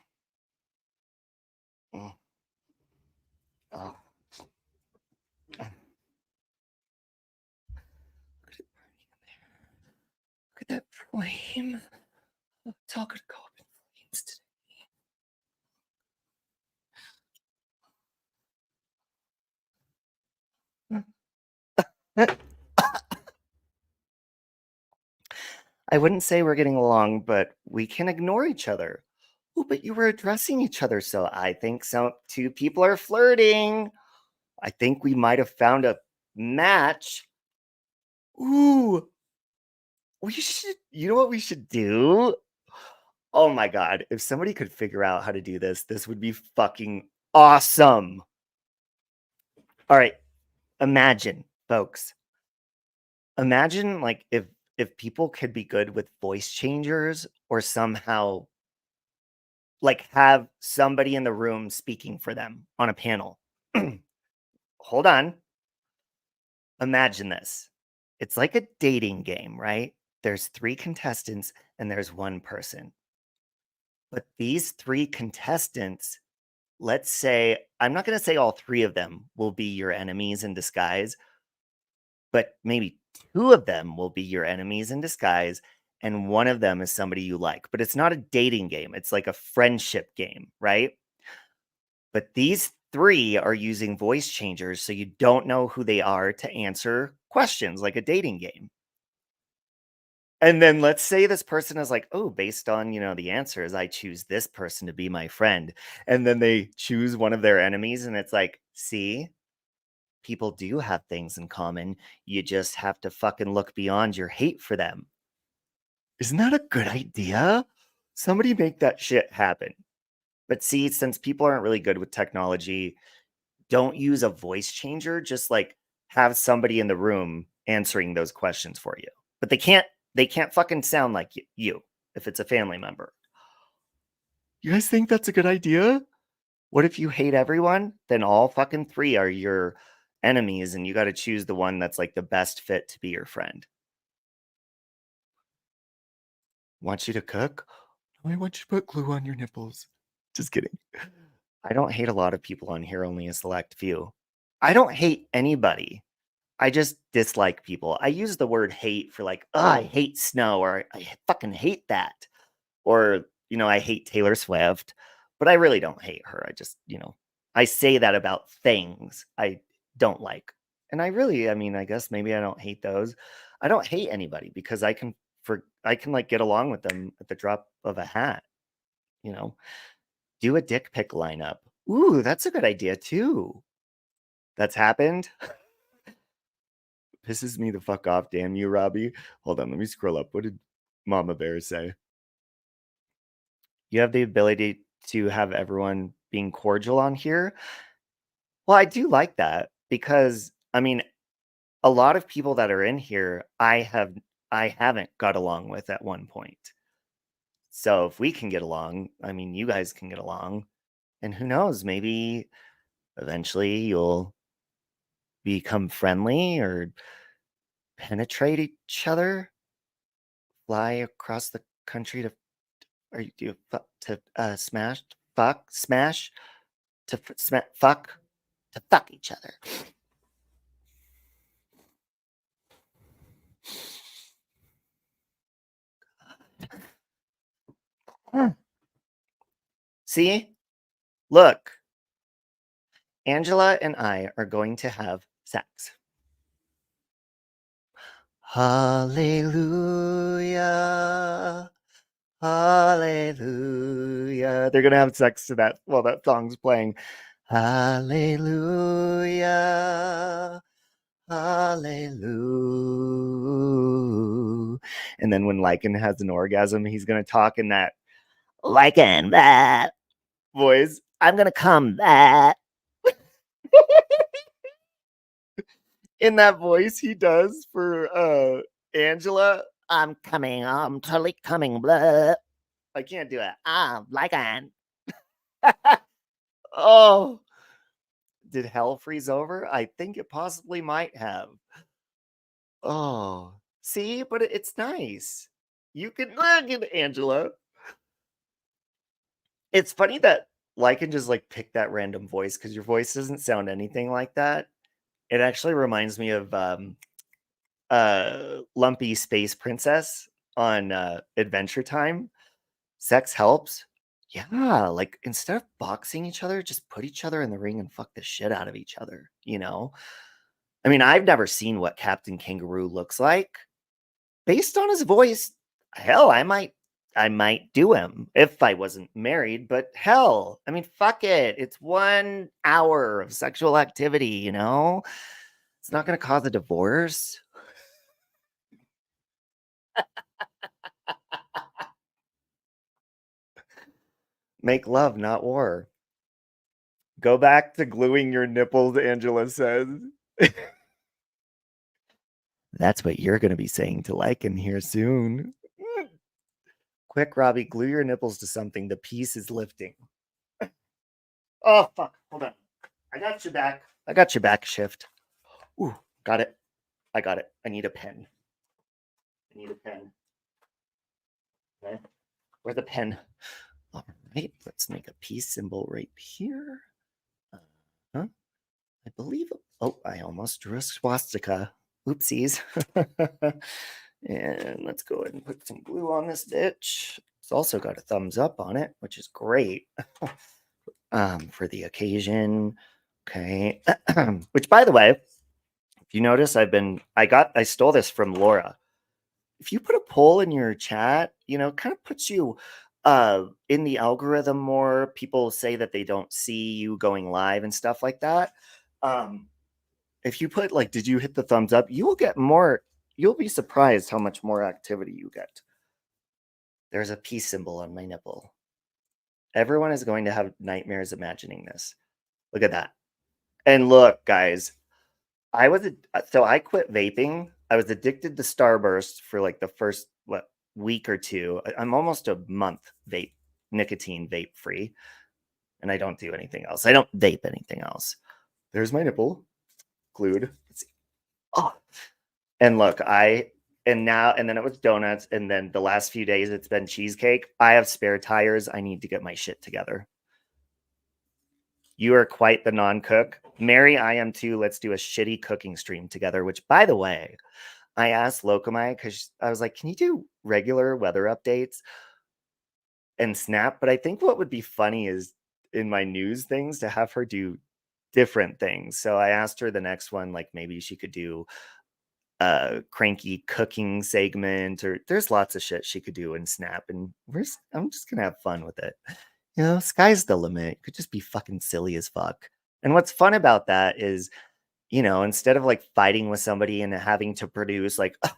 Mm. Oh. Look at that flame. It's all gonna go up in flames today. I wouldn't say we're getting along, but we can ignore each other. Oh, but you were addressing each other, so I think two people are flirting. I think we might have found a match. Ooh, you know what we should do? Oh my God, if somebody could figure out how to do this, this would be fucking awesome. All right, imagine, folks. Imagine, like, if people could be good with voice changers or somehow, like, have somebody in the room speaking for them on a panel. Hold on. Imagine this. It's like a dating game, right? There's 3 contestants and there's 1 person. But these 3 contestants, let's say, I'm not going to say all 3 of them will be your enemies in disguise, but maybe 2 of them will be your enemies in disguise, and 1 of them is somebody you like. But it's not a dating game. It's like a friendship game, right? But these 3 are using voice changers, so you don't know who they are to answer questions like a dating game. And then let's say this person is like, oh, based on, the answers, I choose this person to be my friend. And then they choose one of their enemies, and it's like, see, people do have things in common. You just have to fucking look beyond your hate for them. Isn't that a good idea? Somebody make that shit happen. But see, since people aren't really good with technology, don't use a voice changer. Just, like, have somebody in the room answering those questions for you. But they can't fucking sound like you if it's a family member. You guys think that's a good idea? What if you hate everyone? Then all fucking 3 are your enemies, and you got to choose the one that's, like, the best fit to be your friend. Want you to cook? I want you to put glue on your nipples. Just kidding. I don't hate a lot of people on here, only a select few. I don't hate anybody. I just dislike people. I use the word hate for, like, oh, I hate snow, or I fucking hate that. Or, I hate Taylor Swift, but I really don't hate her. I just, I say that about things I don't like. And I guess maybe I don't hate those. I don't hate anybody because I can like get along with them at the drop of a hat, do a dick pic lineup. Ooh, that's a good idea too. That's happened. Pisses me the fuck off, damn you, Robbie. Hold on, let me scroll up. What did Mama Bear say? You have the ability to have everyone being cordial on here. Well, I do like that because, a lot of people that are in here, I haven't got along with at one point. So if we can get along, you guys can get along. And who knows, maybe eventually you'll become friendly or penetrate each other, fly across the country to, or you smash, smash, fuck, to fuck each other. See? Look. Angela and I are going to have sex. Hallelujah. Hallelujah. They're gonna have sex to that while that song's playing. Hallelujah. Hallelujah. And then when Lycan has an orgasm, he's gonna talk in that Lycan that voice. I'm gonna come that. In that voice he does for Angela. I'm coming. I'm totally coming. Blah. I can't do it. Lycan. Oh, did hell freeze over? I think it possibly might have. Oh, see, but it's nice. You can look at Angela. It's funny that Lycan just like pick that random voice because your voice doesn't sound anything like that. It actually reminds me of Lumpy Space Princess on Adventure Time. Sex helps. Yeah, like instead of boxing each other, just put each other in the ring and fuck the shit out of each other, you know? I mean, I've never seen what Captain Kangaroo looks like. Based on his voice, hell, I might do him if I wasn't married, but hell, I mean, fuck it. It's 1 hour of sexual activity, you know? It's not going to cause a divorce. Make love, not war. Go back to gluing your nipples, Angela says. That's what you're going to be saying to Lycan here soon. Quick, Robbie, glue your nipples to something. The piece is lifting. Oh, fuck. Hold on. I got your back. I got your back, Shift. Ooh, got it. I got it. I need a pen. I need a pen. Okay. Where's the pen? All right. Let's make a peace symbol right here. Huh? I believe. Oh, I almost drew a swastika. Oopsies. And let's go ahead and put some glue on this bitch. It's also got a thumbs up on it, which is great. For the occasion. Okay. Which, by the way, if you notice, I stole this from Laura. If you put a poll in your chat, you know, kind of puts you in the algorithm more. People say that they don't see you going live and stuff like that. If you put like, did you hit the thumbs up? You will get more. You'll be surprised how much more activity you get. There's a peace symbol on my nipple. Everyone is going to have nightmares imagining this. Look at that. And look, guys, I quit vaping. I was addicted to Starburst for like the first week or two. I'm almost a month nicotine vape free, and I don't do anything else. I don't vape anything else. There's my nipple glued. Let's see. Oh, and look, and then it was donuts, and then the last few days it's been cheesecake. I have spare tires. I need to get my shit together. You are quite the non-cook. Mary, I am too. Let's do a shitty cooking stream together, which, by the way, I asked Locomai because I was like, can you do regular weather updates and Snap? But I think what would be funny is in my news things to have her do different things. So I asked her the next one, like maybe she could do a cranky cooking segment, or there's lots of shit she could do in Snap. And I'm just going to have fun with it. You know, sky's the limit. It could just be fucking silly as fuck. And what's fun about that is, you know, instead of like fighting with somebody and having to produce like, oh,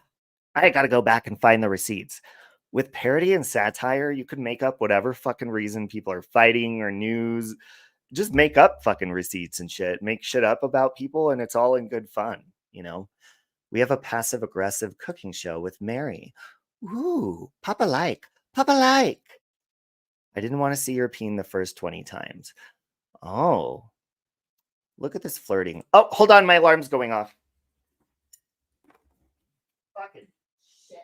I got to go back and find the receipts. With parody and satire, you could make up whatever fucking reason people are fighting or news. Just make up fucking receipts and shit. Make shit up about people, and it's all in good fun, you know? We have a passive-aggressive cooking show with Mary. Ooh, Papa like. Papa like. I didn't want to see your peen the first 20 times. Oh. Look at this flirting. Oh, hold on. My alarm's going off. Fucking shit.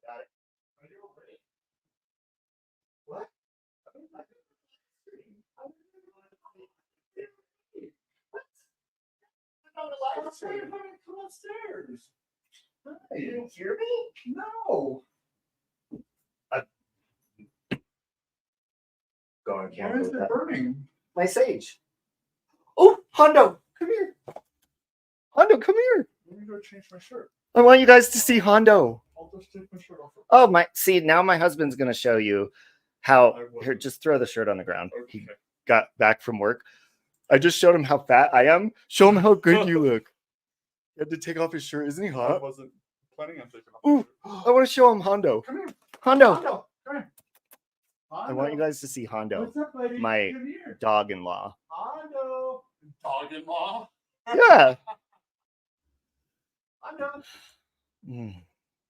Got it. What? I was trying to come upstairs. You didn't hear me? No. Go on camera. Why is it burning? My sage. Oh, Hondo, come here. Hondo, come here. Let me go change my shirt. I want you guys to see Hondo. I'll just take my shirt off. Oh my! See, now my husband's gonna show you how. Here, just throw the shirt on the ground. Okay. He got back from work. I just showed him how fat I am. Show him how good you look. He had to take off his shirt. Isn't he I hot? wasn't planning on taking off. Ooh, I want to show him Hondo. Come here. Hondo. Hondo, come here. I want you guys to see Hondo, What's up, lady? my Come here. dog-in-law. Hondo. Dog-in-law. Yeah. Hondo. Mm.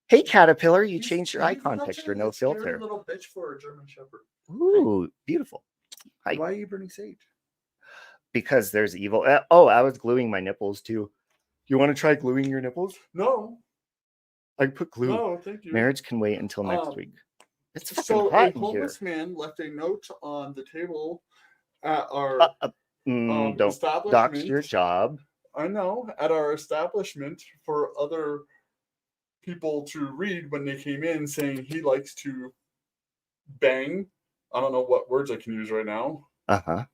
Hey, Caterpillar, you He's- changed your he's icon such picture, a no scary filter. Little bitch for a German Shepherd. Ooh, beautiful. Hi. Why are you burning sage? Because there's evil. Oh, I was gluing my nipples too. You want to try gluing your nipples? No. I put glue. No, thank you. Marriage can wait until next week. It's fucking So hot a in here. homeless man left a note on the table at our Don't establishment. dox your job. I know, at our establishment for other people to read when they came in, saying he likes to bang. I don't know what words I can use right now. Uh-huh.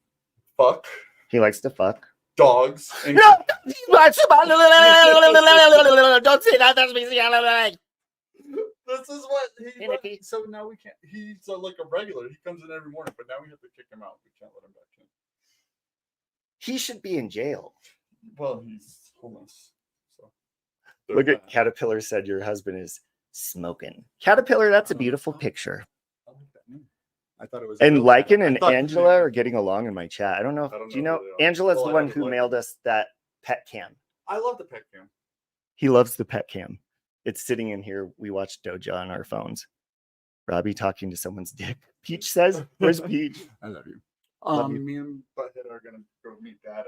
Fuck. He likes to fuck. Dogs. And No! Don't say that. That's me. this is what he. Hey, Nikki. So now we can't. He's like a regular. He comes in every morning, but now we have to kick him out. We can't let him back in. He should be in jail. Well, he's homeless. So Look at Caterpillar said your husband is smoking. Caterpillar, that's a beautiful picture. I like that name. I thought it was. And Lycan I and thought the Angela name- are getting along in my chat. I don't know. If, I don't do you know know who they are. Angela's Well, the I one know who Lycan. mailed us that pet cam. I love the pet cam. He loves the pet cam. It's sitting in here. We watch Doja on our phones. Robbie talking to someone's dick. Peach says, "Where's Peach?" I love you. Love you. Me and Butthead are gonna go meet Dad at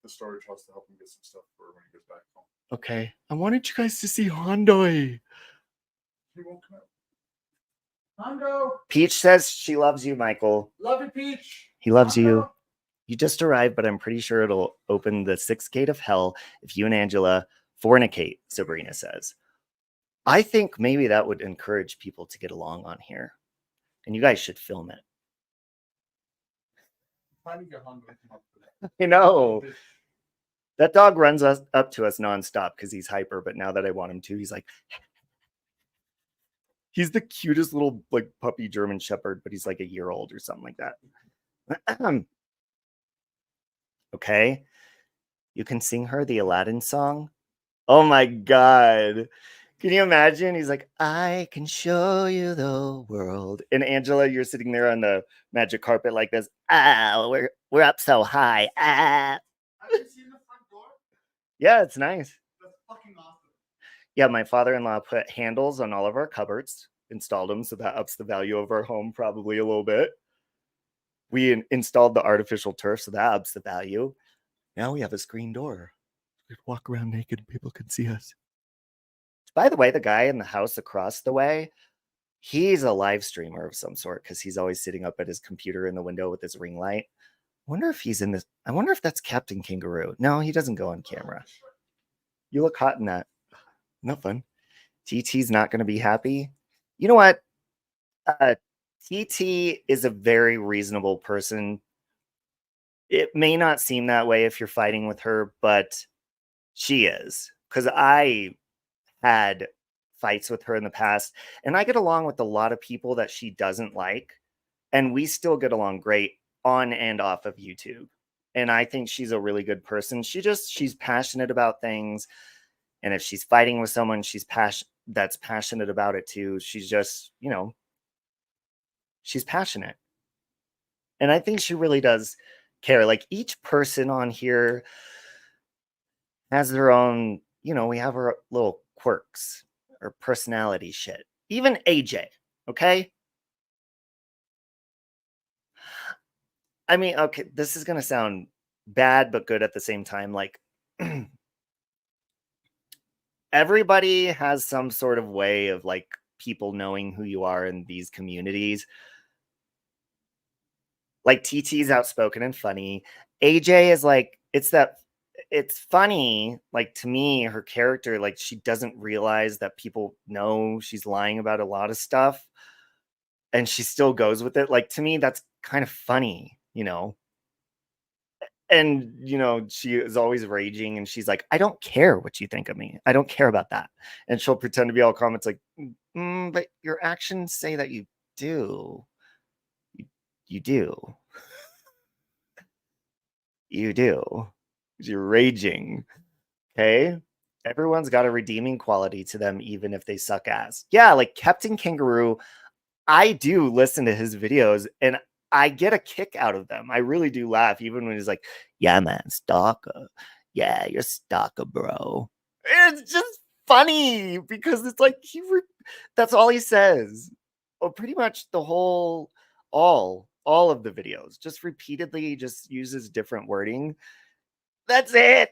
the storage house to help him get some stuff for when he goes back home. Okay. I wanted you guys to see Hondo. He won't come out. Hondo, Peach says she loves you, Michael. love you, Peach. He loves you. Hondo. You just arrived, but I'm pretty sure it'll open the sixth gate of hell if you and Angela fornicate, Sabrina says. I think maybe that would encourage people to get along on here. And you guys should film it. Trying to get Hondo to come up for that. I know. That dog runs up to us nonstop because he's hyper, but now that I want him to, he's like... He's the cutest little like puppy German Shepherd, but he's like a year old or something like that. Okay. You can sing her the Aladdin song. Oh my God. Can you imagine? He's like, I can show you the world. And Angela, you're sitting there on the magic carpet like this. Ah, we're up so high. Ah. Have you seen the front door? Yeah, it's nice. That's fucking awesome. Yeah, my father-in-law put handles on all of our cupboards, installed them, so that ups the value of our home probably a little bit. We installed the artificial turf, so that ups the value. Now we have a screen door. We could walk around naked and people can see us. By the way, the guy in the house across the way, he's a live streamer of some sort because he's always sitting up at his computer in the window with his ring light. I wonder if he's in this. I wonder if that's Captain Kangaroo. No, he doesn't go on camera. You look hot in that. Not fun. TT's not going to be happy. You know what? TT is a very reasonable person. It may not seem that way if you're fighting with her, but she is. Because I had fights with her in the past, and I get along with a lot of people that she doesn't like, and we still get along great on and off of YouTube. And I think she's a really good person. She's passionate about things. And if she's fighting with someone, that's passionate about it too. She's just, she's passionate. And I think she really does care. Like each person on here has their own, we have our little quirks or personality shit. Even AJ, okay? I mean, okay, this is going to sound bad, but good at the same time. Like, everybody has some sort of way of like people knowing who you are in these communities. Like TT's outspoken and funny. AJ is like, it's funny. Like to me, her character, like she doesn't realize that people know she's lying about a lot of stuff and she still goes with it. Like to me, that's kind of funny, And, you know, she is always raging and she's like, I don't care what you think of me. I don't care about that. And she'll pretend to be all calm. It's like, but your actions say that you do. You do. You do. You're raging. Okay? Everyone's got a redeeming quality to them, even if they suck ass. Yeah, like Captain Kangaroo, I do listen to his videos and I get a kick out of them. I really do laugh, even when he's like, yeah, man, stalker. Yeah, you're stalker, bro. It's just funny because it's like that's all he says. Well, pretty much the whole all of the videos, just repeatedly just uses different wording. That's it.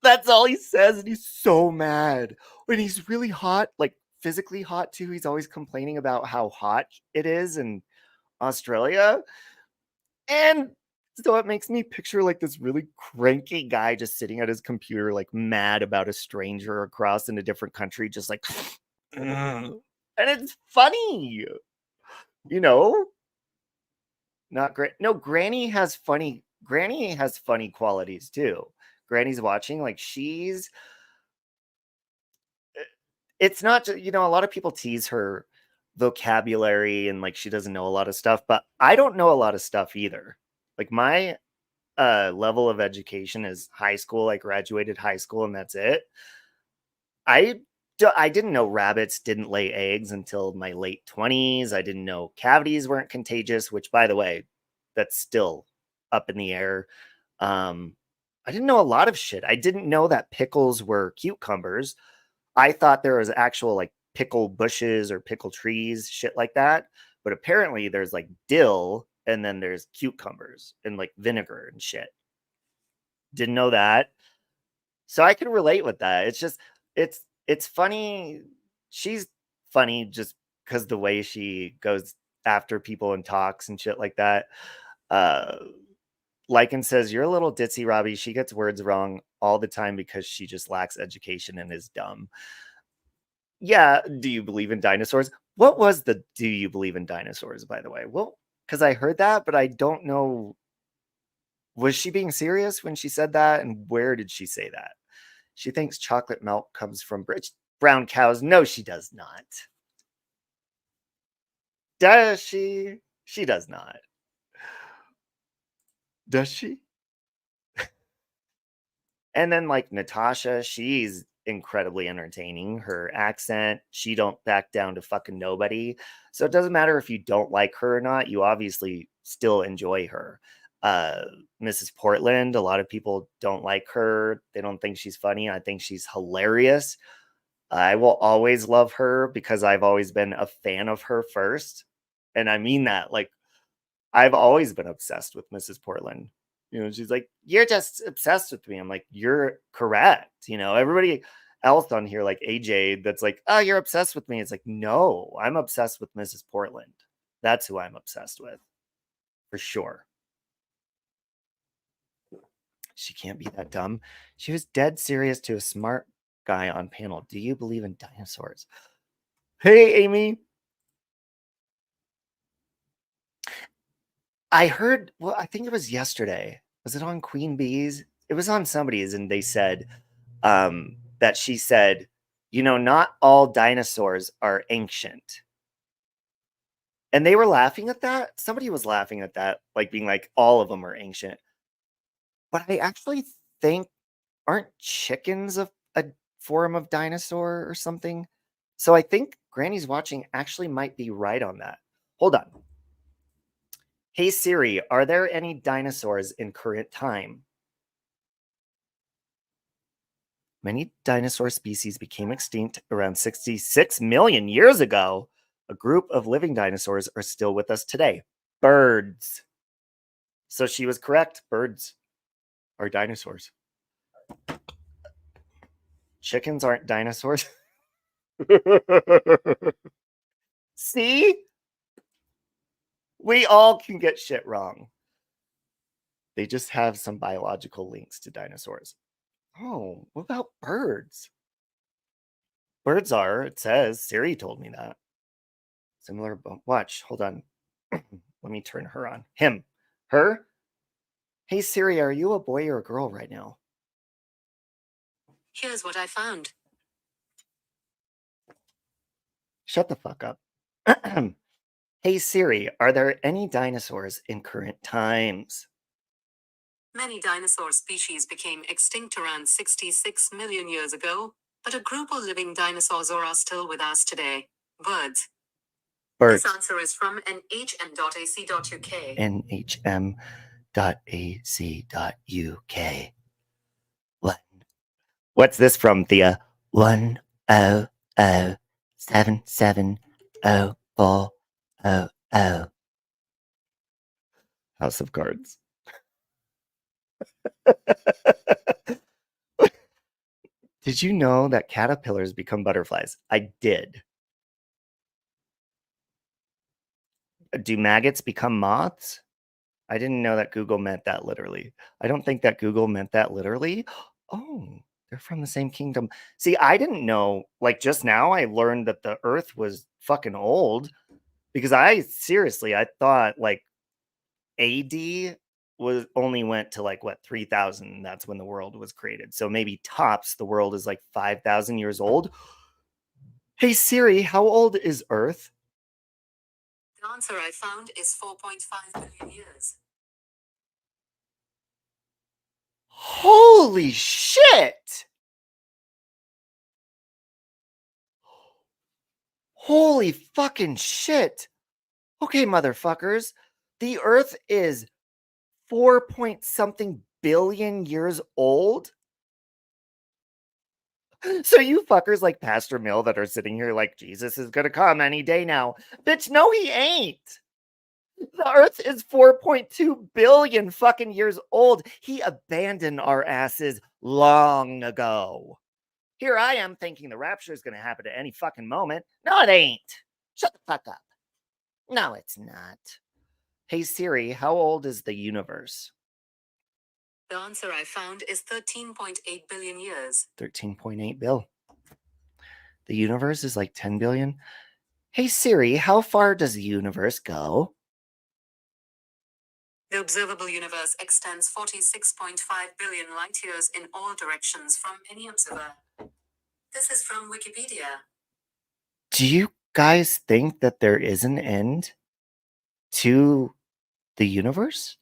That's all he says, and he's so mad. When he's really hot, like physically hot too, he's always complaining about how hot it is in Australia. And so it makes me picture like this really cranky guy just sitting at his computer, like mad about a stranger across in a different country, just like, and it's funny, you know? Not great. No, Granny has funny qualities too. Granny's watching, like it's not, you know, a lot of people tease her vocabulary and like she doesn't know a lot of stuff, but I don't know a lot of stuff either. Like my level of education is high school. I graduated high school and that's it. I didn't know rabbits didn't lay eggs until my late 20s. I didn't know cavities weren't contagious, which by the way, that's still up in the air. I didn't know a lot of shit. I didn't know that pickles were cucumbers. I thought there was actual like pickle bushes or pickle trees, shit like that. But apparently there's like dill and then there's cucumbers and like vinegar and shit. Didn't know that. So I can relate with that. It's just it's funny. She's funny just because the way she goes after people and talks and shit like that. Uh Lycan says, you're a little ditzy, Robbie. She gets words wrong all the time because she just lacks education and is dumb. Yeah, do you believe in dinosaurs? What was the do you believe in dinosaurs, by the way? Well, because I heard that, but I don't know. Was she being serious when she said that? And where did she say that? She thinks chocolate milk comes from brown cows. No, she does not. Does she? She does not. Does she? And then like Natasha, she's incredibly entertaining. Her accent, she don't back down to fucking nobody. So it doesn't matter if you don't like her or not, you obviously still enjoy her. Mrs. Portland, a lot of people don't like her. They don't think she's funny. I think she's hilarious. I will always love her because I've always been a fan of her first. And I mean that, like, I've always been obsessed with Mrs. Portland. You know, she's like, you're just obsessed with me. I'm like, you're correct. You know, everybody else on here, like AJ, that's like, oh, you're obsessed with me. It's like, no, I'm obsessed with Mrs. Portland. That's who I'm obsessed with, for sure. She can't be that dumb. She was dead serious to a smart guy on panel. Do you believe in dinosaurs? Hey, Amy. I heard, well, I think it was yesterday. Was it on Queen Bee's? It was on somebody's, and they said that she said, you know, not all dinosaurs are ancient. And they were laughing at that. Somebody was laughing at that, like being like, all of them are ancient. But I actually think, aren't chickens a form of dinosaur or something? So I think Granny's watching actually might be right on that. Hold on. Hey Siri, are there any dinosaurs in current time? Many dinosaur species became extinct around 66 million years ago. A group of living dinosaurs are still with us today. Birds. So she was correct. Birds are dinosaurs. Chickens aren't dinosaurs. See? We all can get shit wrong. They just have some biological links to dinosaurs. Oh, what about birds? Birds are, it says. Siri told me that. Similar, watch, hold on. Let me turn her on. Him. Her? Hey Siri, are you a boy or a girl right now? Here's what I found. Shut the fuck up. Hey Siri, are there any dinosaurs in current times? Many dinosaur species became extinct around 66 million years ago, but a group of living dinosaurs are still with us today. Birds. Birds. This answer is from nhm.ac.uk. nhm.ac.uk. What's this from, Thea? 100770400. House of Cards. Did you know that caterpillars become butterflies? I did. Do maggots become moths? I didn't know that Google meant that literally. I don't think that Google meant that literally. Oh, they're from the same kingdom. See, I didn't know, like just now I learned that the earth was fucking old because I thought like AD was only went to like what 3000. That's when the world was created. So maybe tops the world is like 5000 years old. Hey Siri, how old is Earth? The answer I found is 4.5 billion years. Holy shit! Holy fucking shit! Okay, motherfuckers, the Earth is 4 point something billion years old. So you fuckers like Pastor Mill that are sitting here like Jesus is gonna come any day now. Bitch, no, he ain't. The Earth is 4.2 billion fucking years old. He abandoned our asses long ago. Here I am thinking the rapture is gonna happen at any fucking moment. No, it ain't. Shut the fuck up. No, it's not. Hey Siri, how old is the universe? The answer I found is 13.8 billion years. 13.8 bill. The universe is like 10 billion. Hey Siri, how far does the universe go? The observable universe extends 46.5 billion light years in all directions from any observer. This is from Wikipedia. Do you guys think that there is an end to the universe?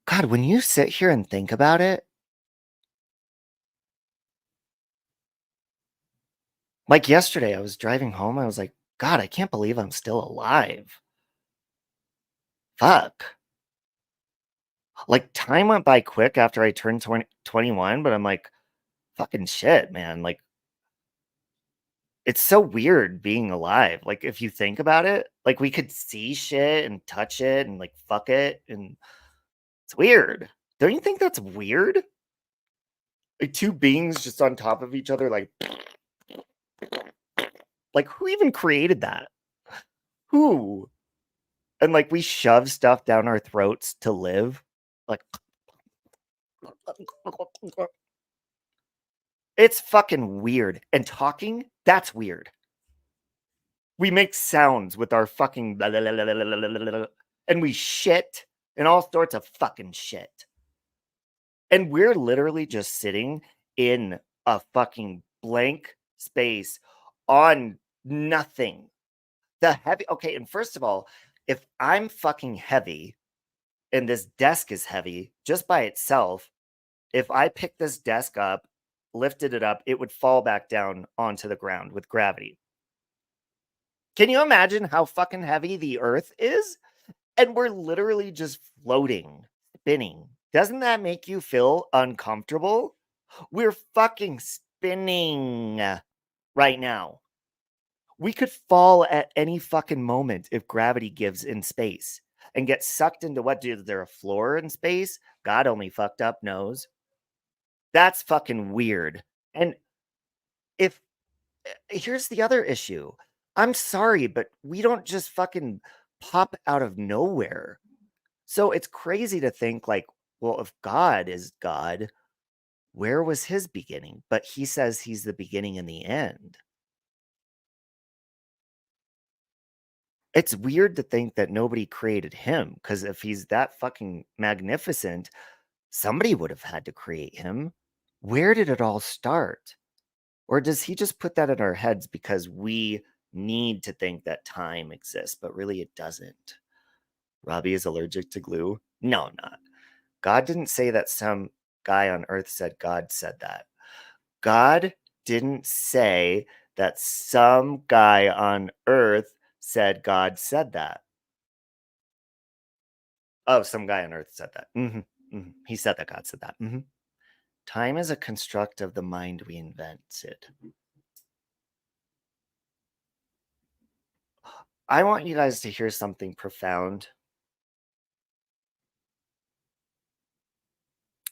God, when you sit here and think about it, like yesterday, I was driving home. I was like, God, I can't believe I'm still alive. Fuck. Like, time went by quick after I turned 21, but I'm like, fucking shit, man. Like, it's so weird being alive. Like, if you think about it, like, we could see shit and touch it and, like, fuck it. And it's weird. Don't you think that's weird? Like, two beings just on top of each other, like, who even created that? Who? And, like, we shove stuff down our throats to live. Like, it's fucking weird. And talking, that's weird. We make sounds with our fucking blah, blah, blah, blah, blah, blah, blah, blah, and we shit and all sorts of fucking shit. And we're literally just sitting in a fucking blank space on nothing. The heavy, okay, and first of all, if I'm fucking heavy and this desk is heavy just by itself, if I pick this desk up, lifted it up, it would fall back down onto the ground with gravity. Can you imagine how fucking heavy the earth is? And we're literally just floating, spinning. Doesn't that make you feel uncomfortable? We're fucking spinning right now. We could fall at any fucking moment if gravity gives in space and get sucked into what? Is there a floor in space? God only fucked up knows. That's fucking weird. And if here's the other issue. I'm sorry, but we don't just fucking pop out of nowhere. So it's crazy to think like, well, if God is God, where was his beginning? But he says he's the beginning and the end. It's weird to think that nobody created him, because if he's that fucking magnificent, somebody would have had to create him. Where did it all start? Or does he just put that in our heads because we need to think that time exists, but really it doesn't? Robbie is allergic to glue? No, I'm not. God didn't say that some guy on earth said God said that. God didn't say that some guy on earth said God said that. Oh, some guy on earth said that. He said that God said that. Time is a construct of the mind we invented. I want you guys to hear something profound.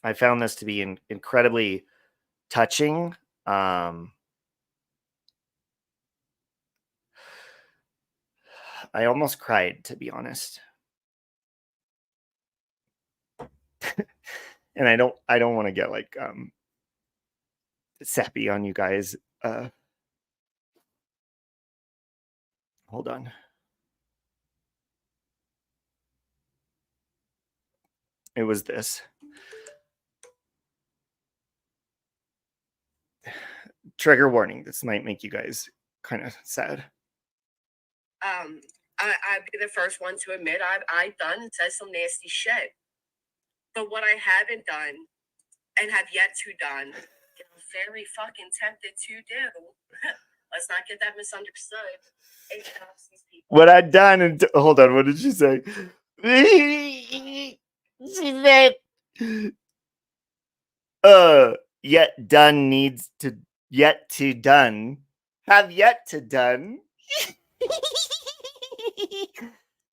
I found this to be incredibly touching. I almost cried, to be honest. And I don't want to get like sappy on you guys. Hold on. It was this. Trigger warning. This might make you guys kind of sad. I'd be the first one to admit I've done and said some nasty shit. But what I haven't done and have yet to done, I'm very fucking tempted to do. Let's not get that misunderstood. What I've done and hold on, what did she say? She said, yet done needs to yet to done. Have yet to done.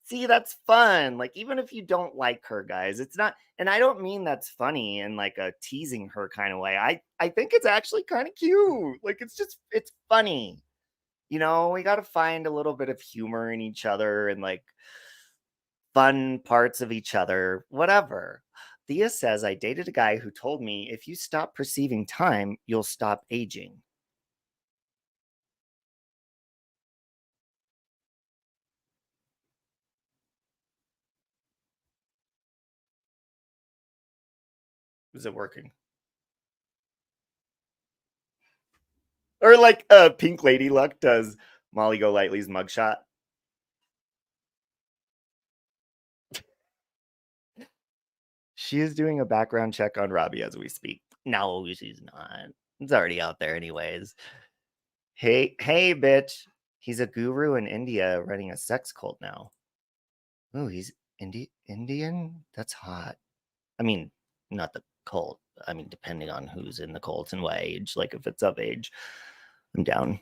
See, that's fun. Like, even if you don't like her, guys, it's not, and I don't mean that's funny in like a teasing her kind of way. I think it's actually kind of cute. Like, it's funny. You know, we got to find a little bit of humor in each other and like fun parts of each other, whatever. Thea says, I dated a guy who told me if you stop perceiving time, you'll stop aging. Is it working? Or like Pink Lady Luck does Molly Golightly's mugshot. She is doing a background check on Robbie as we speak. No, she's not. It's already out there anyways. Hey, bitch. He's a guru in India running a sex cult now. Oh, he's Indian? That's hot. I mean, not the cult. I mean, depending on who's in the cult and what age. Like, if it's of age, I'm down.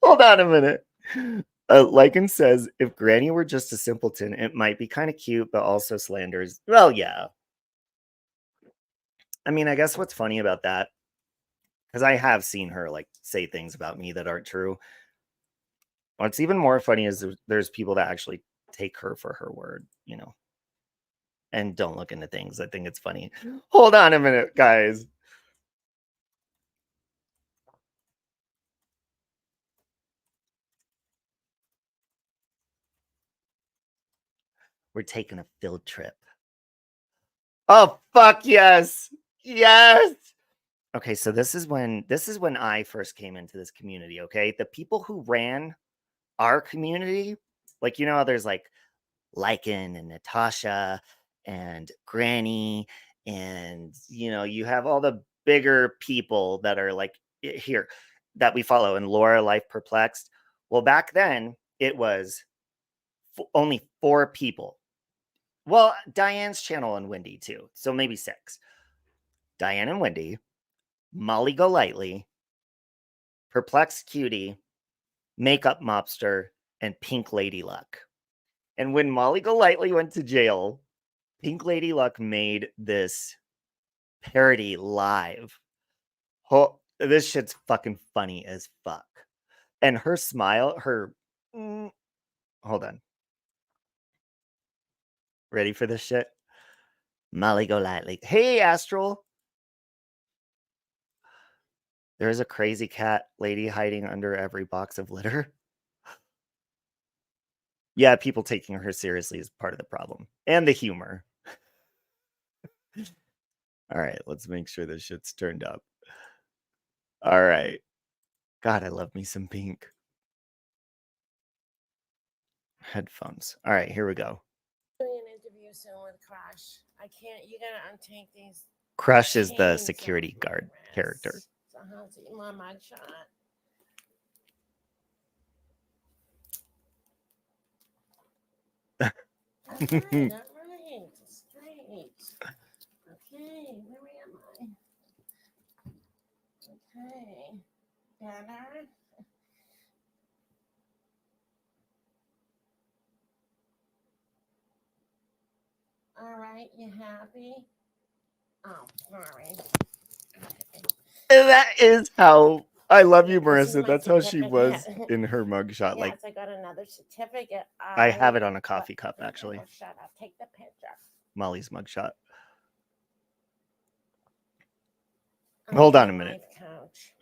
Hold on a minute. Lycan says, if Granny were just a simpleton, it might be kind of cute, but also slanders. Well, yeah. I mean, I guess what's funny about that, because I have seen her like say things about me that aren't true. What's even more funny is there's people that actually take her for her word, you know, and don't look into things. I think it's funny. Hold on a minute, guys. We're taking a field trip. Oh, fuck yes. Yes. Okay, so this is when I first came into this community, okay? The people who ran our community, like, you know, there's like Lycan and Natasha and Granny, and, you know, you have all the bigger people that are like here that we follow, and Laura Life Perplexed. Well, back then it was only 4 people. Well, Diane's channel and Wendy too, so maybe 6. Diane and Wendy, Molly Golightly, Perplexed Cutie, Makeup Mobster, and Pink Lady Luck. And when Molly Golightly went to jail, Pink Lady Luck made this parody live. Oh, this shit's fucking funny as fuck. And her smile, hold on. Ready for this shit? Molly Golightly. Hey, Astral. There's a crazy cat lady hiding under every box of litter. Yeah, people taking her seriously is part of the problem. And the humor. All right, let's make sure this shit's turned up. All right. God, I love me some pink. Headphones. All right, here we go. Doing an interview soon with Crush. I can't. You gotta untake these. Crush is the chains security off my guard wrists. character. So how's it my mugshot? All right, straight. Okay, where am I? Okay, better. All right, you happy? Oh, sorry. Okay. That is how I love you, This is Marissa. my That's how she was certificate. in her mugshot. Like, Yes, I got another certificate. I have it on a coffee cup, actually. Oh, shut up. Take the picture. Molly's mugshot. I'm Hold a on a minute. life coach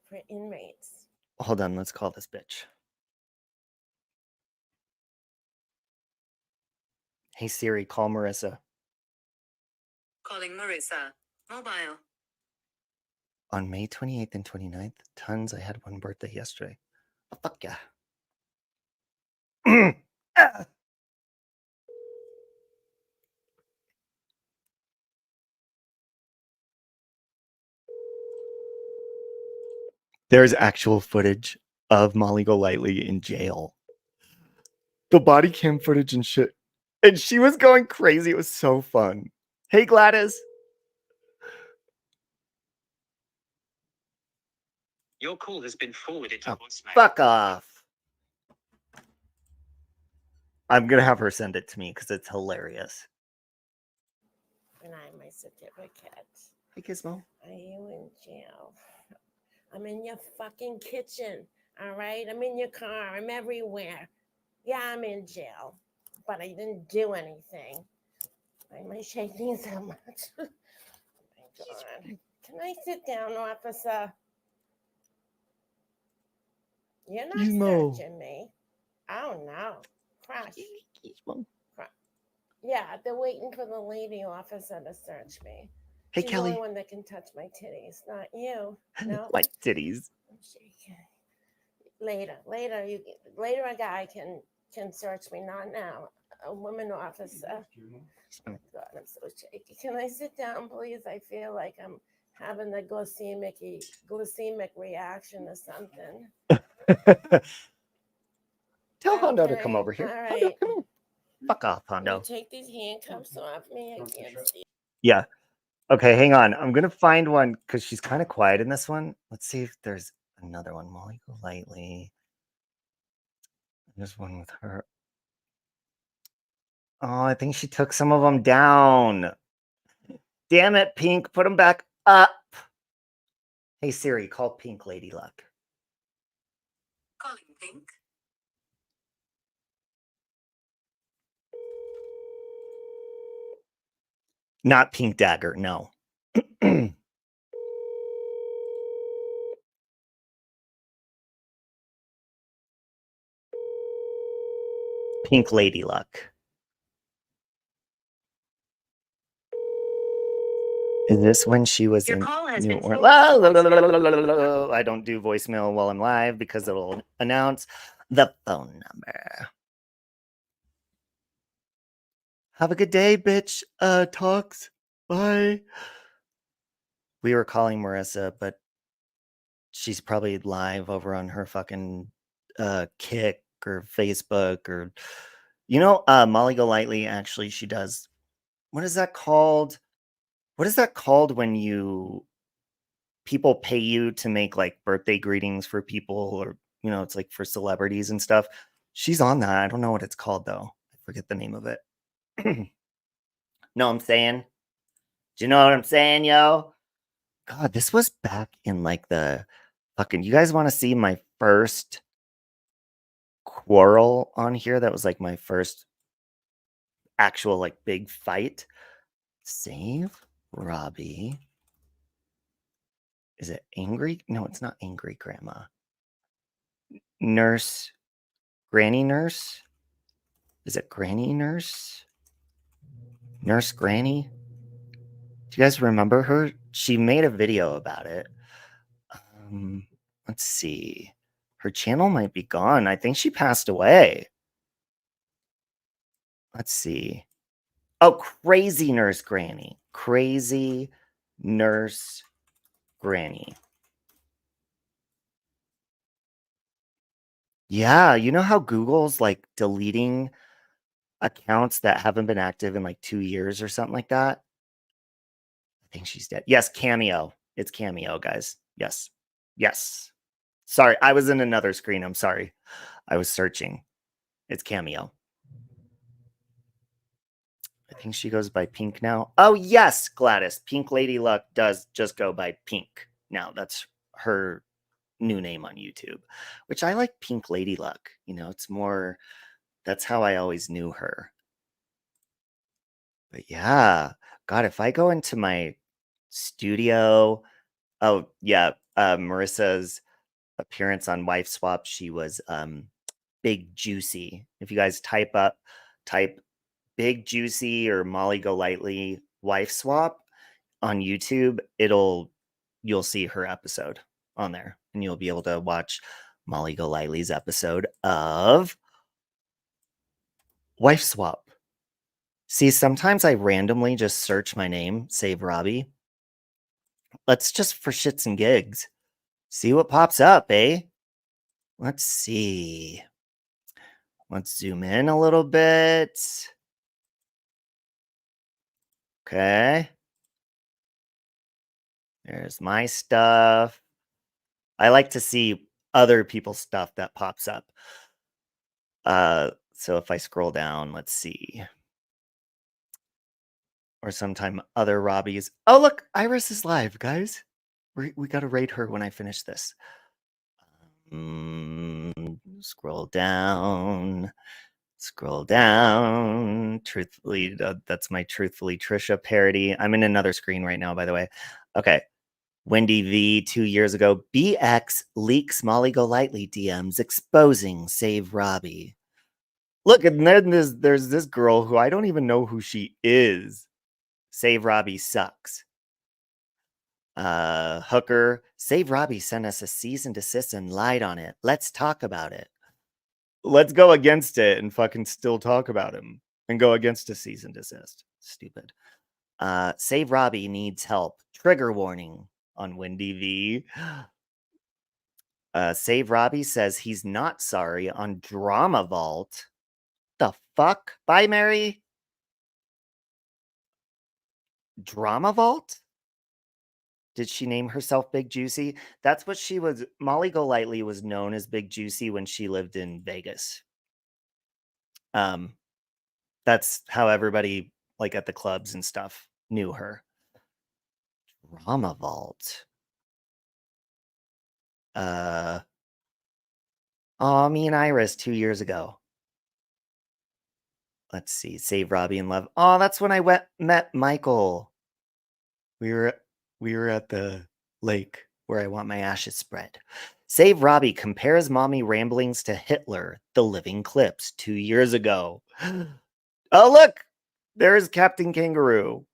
for inmates. Hold on, let's call this bitch. Hey Siri, call Marissa. Calling Marissa. Mobile. On May 28th and 29th, tons. I had one birthday yesterday. Oh, fuck yeah. Ah. There's actual footage of Molly Golightly in jail. The body cam footage and shit. And she was going crazy. It was so fun. Hey, Gladys. Your call has been forwarded to voicemail. Fuck off. I'm going to have her send it to me because it's hilarious. And I have my certificate. Hey, Gizmo. Are you in jail? I'm in your fucking kitchen. All right? I'm in your car. I'm everywhere. Yeah, I'm in jail. But I didn't do anything. Why am I shaking so much? Oh my God. Can I sit down, officer? You're not Gizmo. searching me. Oh, no. Crush. Gizmo. Yeah, they're waiting for the lady officer to search me. Hey, She's Kelly. the only one that can touch my titties, not you. No. Like titties. I'm shaking. Later a guy can search me, not now. A woman officer. Oh God, I'm so shaky. Can I sit down, please? I feel like I'm having a glycemic reaction or something. Tell Hondo to come over here. All Hondo, right. come in. Fuck off, Can Hondo. you take these handcuffs off me? I can't see. Yeah. Okay, hang on. I'm going to find one because she's kind of quiet in this one. Let's see if there's another one. Molly Golightly. There's one with her. Oh, I think she took some of them down. Damn it, Pink. Put them back up. Hey, Siri, call Pink Lady Luck. Calling Pink. Not Pink Dagger, no. Pink Lady Luck. Is this when she was Your in call has New been Orleans? forwarded. I don't do voicemail while I'm live because it'll announce the phone number. Have a good day, bitch. Talks. Bye. We were calling Marissa, but she's probably live over on her fucking Kick or Facebook or Molly Golightly actually she does. What is that called? What is that called when people pay you to make like birthday greetings for people or it's like for celebrities and stuff? She's on that. I don't know what it's called though. I forget the name of it. Know what I'm saying? Do you know what I'm saying, yo? God, this was back in like the fucking. You guys want to see my first quarrel on here? That was like my first actual like big fight. Save Robbie Is it Angry? No, it's not Angry Grandma. Nurse. Granny Nurse? Is it Granny Nurse? Nurse Granny? Do you guys remember her? She made a video about it. Let's see. Her channel might be gone. I think she passed away. Let's see. Oh, Crazy Nurse Granny. Crazy Nurse Granny. Yeah, you know how Google's like deleting accounts that haven't been active in like 2 years or something like that? I think she's dead. Yes, Cameo. It's Cameo, guys. Yes. Yes. Sorry, I was in another screen. I'm sorry. I was searching. It's Cameo. I think she goes by Pink now. Oh, yes, Gladys. Pink Lady Luck does just go by Pink now. That's her new name on YouTube, which I like. Pink Lady Luck. You know, it's more, that's how I always knew her. But yeah, God, if I go into my studio, oh yeah, Marissa's appearance on Wife Swap, she was Big Juicy. If you guys type Big Juicy or Molly Golightly Wife Swap on YouTube, you'll see her episode on there, and you'll be able to watch Molly Golightly's episode of Wife Swap. See, sometimes I randomly just search my name, Save Robbie. Let's just for shits and gigs see what pops up, eh? Let's see. Let's zoom in a little bit. Okay. There's my stuff. I like to see other people's stuff that pops up. So if I scroll down, let's see. Or sometime other Robbies. Oh, look, Iris is live, guys. We got to rate her when I finish this. Scroll down. Scroll down. Truthfully, that's my Truthfully Trisha parody. I'm in another screen right now, by the way. Okay. Wendy V 2 years ago. BX leaks Molly Golightly DMs exposing Save Robbie. Look, and then there's this girl who I don't even know who she is. Save Robbie sucks. Hooker, Save Robbie sent us a cease and desist and lied on it. Let's talk about it. Let's go against it and fucking still talk about him and go against a cease and desist. Stupid. Save Robbie needs help. Trigger warning on Wendy V. Save Robbie says he's not sorry on Drama Vault. The fuck? Bye, Mary. Drama Vault? Did she name herself Big Juicy? That's what she was. Molly Golightly was known as Big Juicy when she lived in Vegas. That's how everybody, like at the clubs and stuff, knew her. Drama Vault. Oh, me and Iris 2 years ago. Let's see. Save Robbie in Love. Oh, that's when I met Michael. We were at the lake where I want my ashes spread. Save Robbie compares mommy ramblings to Hitler, the living clips 2 years ago. Oh, look, there's Captain Kangaroo.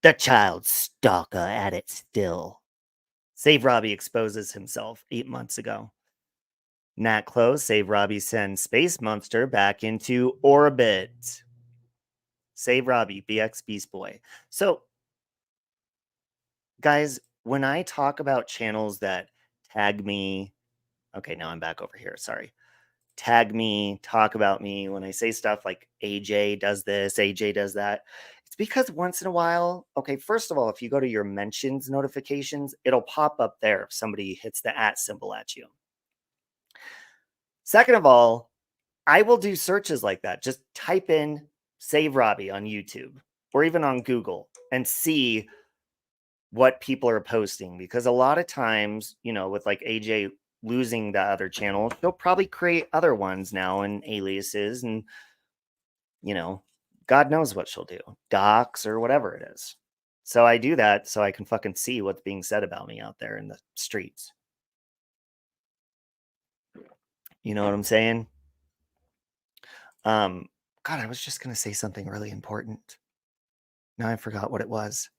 The child stalker at it still. Save Robbie exposes himself 8 months ago. Nat Close, Save Robbie sends Space Monster back into orbit. Save Robbie, BX Beast Boy. So, guys, when I talk about channels that tag me, okay, now I'm back over here, sorry. Tag me, talk about me, when I say stuff like AJ does this, AJ does that, it's because once in a while, okay, first of all, if you go to your mentions notifications, it'll pop up there if somebody hits the @ symbol at you. Second of all, I will do searches like that. Just type in Save Robbie on YouTube or even on Google and see what people are posting, because a lot of times, you know, with like AJ losing the other channel, she'll probably create other ones now and aliases, and you know, God knows what she'll do, docs or whatever it is. So I do that so I can fucking see what's being said about me out there in the streets. You know what I'm saying? God, I was just going to say something really important. Now I forgot what it was.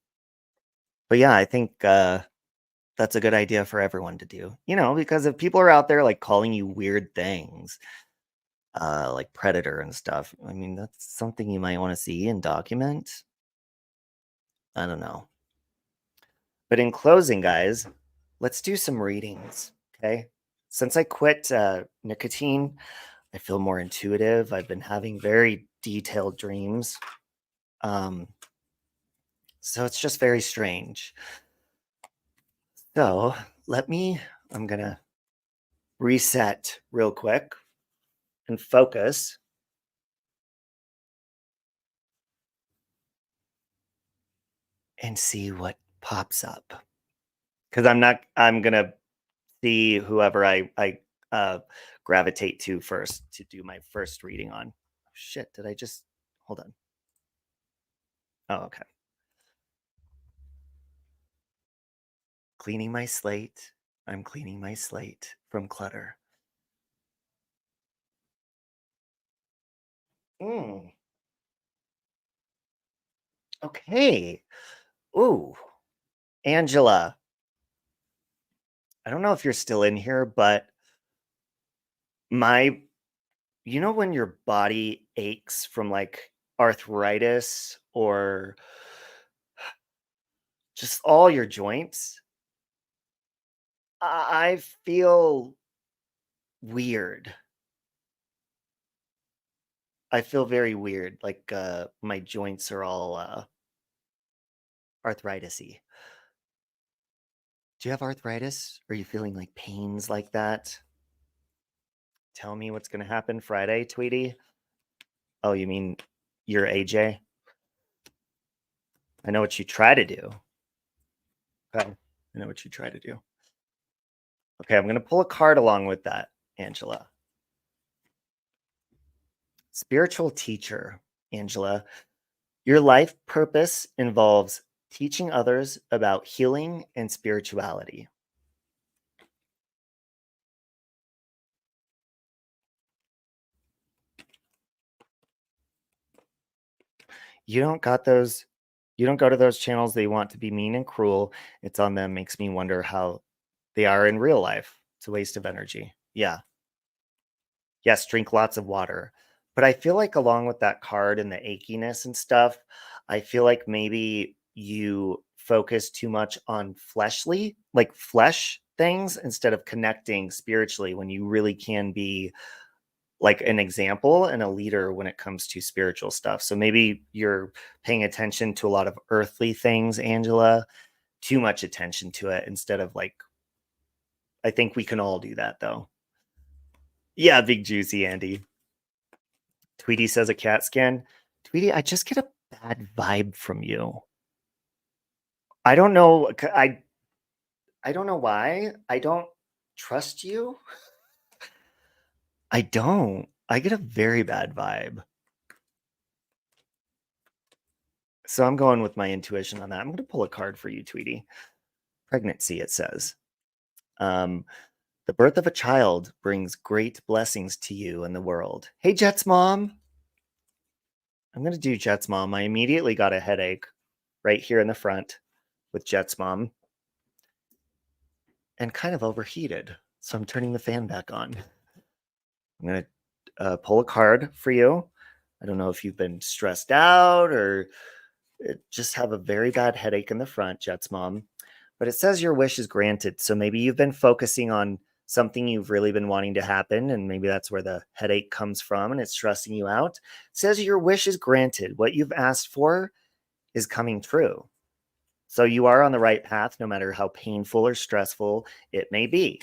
But yeah, I think that's a good idea for everyone to do. You know, because if people are out there like calling you weird things, like predator and stuff, I mean, that's something you might want to see and document. I don't know. But in closing, guys, let's do some readings, okay? Since I quit nicotine, I feel more intuitive. I've been having very detailed dreams. So it's just very strange. So I'm going to reset real quick and focus. And see what pops up. Because I'm going to see whoever I gravitate to first to do my first reading on. Oh, shit, hold on. Oh, okay. Cleaning my slate. I'm cleaning my slate from clutter. Okay. Ooh, Angela. I don't know if you're still in here, but you know when your body aches from like arthritis or just all your joints? I feel weird. I feel very weird. Like my joints are all arthritis-y. Do you have arthritis? Are you feeling like pains like that? Tell me what's going to happen Friday, Tweety. Oh, you mean you're AJ? I know what you try to do. Okay. I know what you try to do. Okay, I'm going to pull a card along with that, Angela. Spiritual teacher, Angela. Your life purpose involves teaching others about healing and spirituality. You don't go to those channels they want to be mean and cruel. It's on them. Makes me wonder how they are in real life. It's a waste of energy. Yeah. Yes, drink lots of water. But I feel like along with that card and the achiness and stuff, I feel like maybe you focus too much on fleshly, like flesh things instead of connecting spiritually when you really can be like an example and a leader when it comes to spiritual stuff. So maybe you're paying attention to a lot of earthly things, Angela, too much attention to it instead of like, I think we can all do that though. Yeah, big juicy Andy. Tweety says a cat scan. Tweety, I just get a bad vibe from you. I don't know. I don't know why. I don't trust you. I don't. I get a very bad vibe. So I'm going with my intuition on that. I'm going to pull a card for you, Tweety. Pregnancy, it says. The birth of a child brings great blessings to you and the world. Hey, Jet's mom. I'm going to do Jet's mom. I immediately got a headache right here in the front with Jet's mom and kind of overheated. So I'm turning the fan back on. I'm going to pull a card for you. I don't know if you've been stressed out or just have a very bad headache in the front, Jet's mom. But it says your wish is granted. So maybe you've been focusing on something you've really been wanting to happen, and maybe that's where the headache comes from and it's stressing you out. It says your wish is granted. What you've asked for is coming true. So you are on the right path, no matter how painful or stressful it may be.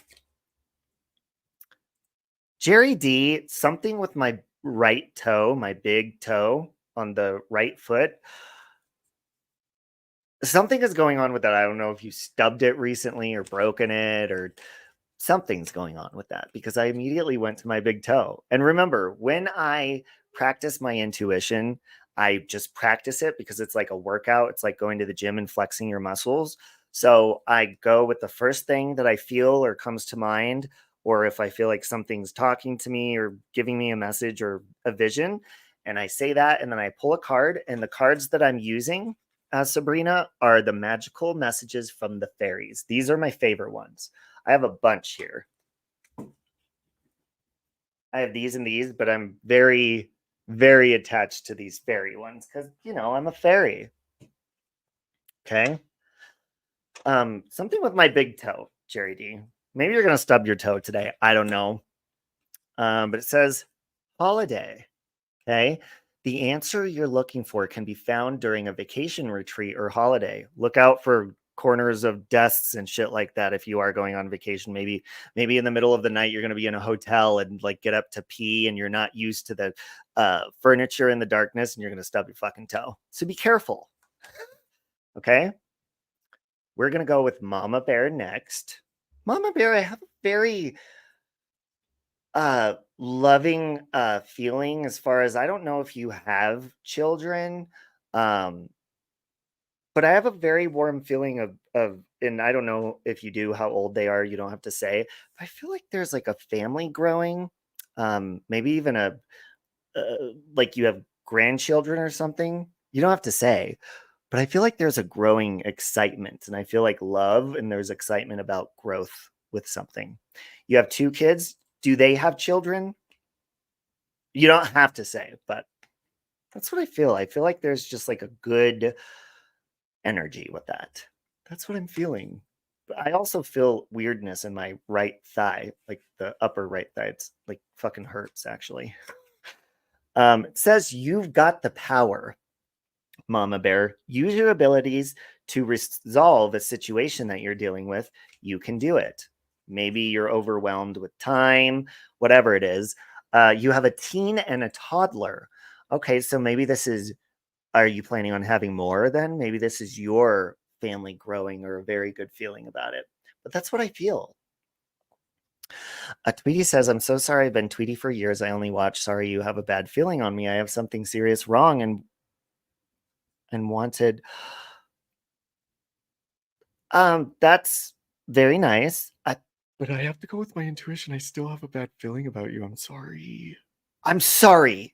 Jerry D, something with my right toe, my big toe on the right foot. Something is going on with that. I don't know if you stubbed it recently or broken it or something's going on with that because I immediately went to my big toe. And remember, when I practice my intuition, I just practice it because it's like a workout. It's like going to the gym and flexing your muscles. So I go with the first thing that I feel or comes to mind, or if I feel like something's talking to me or giving me a message or a vision, and I say that, and then I pull a card, and the cards that I'm using, Sabrina, are the magical messages from the fairies. These are my favorite ones. I have a bunch here. I have these and these, but I'm very, very attached to these fairy ones because, you know, I'm a fairy. Okay. Something with my big toe, Jerry D. Maybe you're going to stub your toe today. I don't know. But it says holiday. Okay. The answer you're looking for can be found during a vacation retreat or holiday. Look out for corners of desks and shit like that if you are going on vacation. Maybe in the middle of the night you're going to be in a hotel and like get up to pee and you're not used to the furniture in the darkness and you're going to stub your fucking toe. So be careful. Okay? We're going to go with Mama Bear next. Mama Bear, I have a very loving feeling as far as I don't know if you have children, but I have a very warm feeling of and I don't know if you do, how old they are, you don't have to say, but I feel like there's like a family growing, maybe even like you have grandchildren or something. You don't have to say, but I feel like there's a growing excitement, and I feel like love, and there's excitement about growth with something. You have 2 kids. Do they have children? You don't have to say, but that's what I feel. I feel like there's just like a good energy with that. That's what I'm feeling. But I also feel weirdness in my right thigh, like the upper right thigh. It's like fucking hurts actually. It says you've got the power, Mama Bear. Use your abilities to resolve a situation that you're dealing with. You can do it. Maybe you're overwhelmed with time, whatever it is. You have a teen and a toddler. Okay, so maybe this is, are you planning on having more then? Maybe this is your family growing or a very good feeling about it. But that's what I feel. Tweety says, I'm so sorry. I've been Tweety for years. I only watch Sorry You Have a Bad Feeling on Me. I have something serious wrong and wanted. That's very nice. But I have to go with my intuition. I still have a bad feeling about you. I'm sorry. I'm sorry.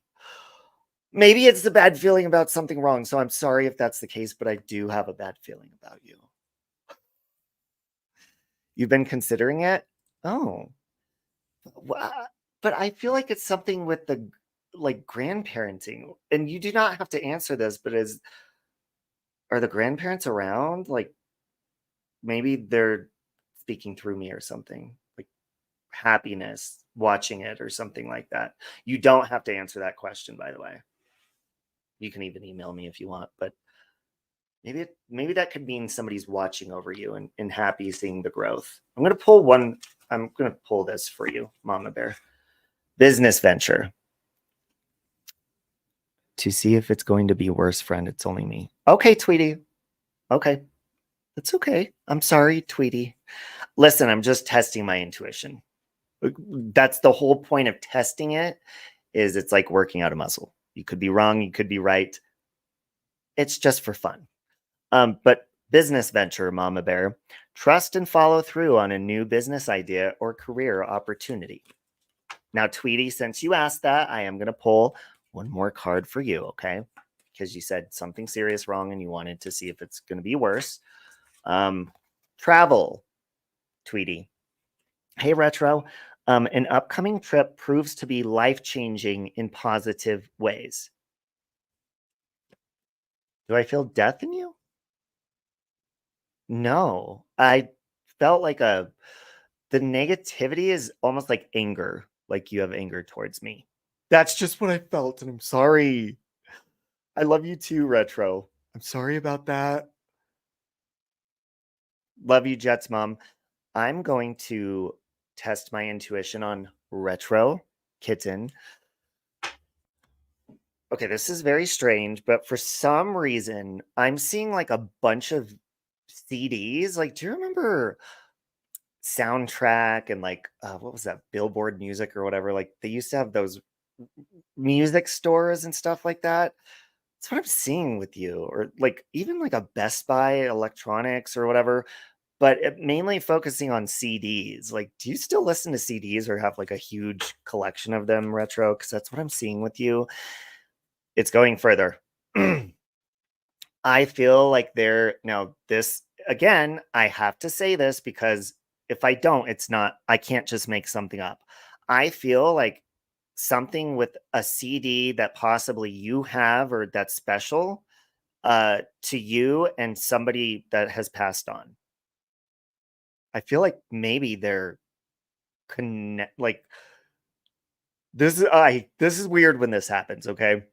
Maybe it's the bad feeling about something wrong. So I'm sorry if that's the case, but I do have a bad feeling about you. You've been considering it? Oh. But I feel like it's something with the like grandparenting. And you do not have to answer this, but are the grandparents around? Like maybe they're speaking through me or something. Like happiness watching it or something like that. You don't have to answer that question, by the way. You can even email me if you want, but maybe that could mean somebody's watching over you and happy seeing the growth. I'm going to pull this for you, Mama Bear. Business venture. To see if it's going to be worse, friend, it's only me. Okay, Tweety. Okay. That's okay. I'm sorry, Tweety. Listen, I'm just testing my intuition. That's the whole point of testing it, is it's like working out a muscle. You could be wrong, you could be right. It's just for fun. But business venture, Mama Bear. Trust and follow through on a new business idea or career opportunity. Now, Tweety, since you asked that, I am going to pull one more card for you, okay? Because you said something serious wrong and you wanted to see if it's going to be worse. Travel, Tweety. Hey, Retro. An upcoming trip proves to be life-changing in positive ways. Do I feel death in you? No. I felt like the negativity is almost like anger, like you have anger towards me. That's just what I felt, and I'm sorry. I love you too, Retro. I'm sorry about that. Love you, Jets Mom. I'm going to test my intuition on Retro Kitten. Okay, this is very strange, but for some reason, I'm seeing like a bunch of CDs. Like, do you remember Soundtrack and like, what was that, Billboard Music or whatever? Like, they used to have those music stores and stuff like that. That's what I'm seeing with you, or like even like a Best Buy electronics or whatever, but mainly focusing on CDs. Like, do you still listen to CDs or have like a huge collection of them, Retro? Because that's what I'm seeing with you. It's going further. I feel like now this again, I have to say this because if I don't, it's not, I can't just make something up. I feel like something with a CD that possibly you have or that's special to you and somebody that has passed on. I feel like maybe they're connect like this is weird when this happens, okay?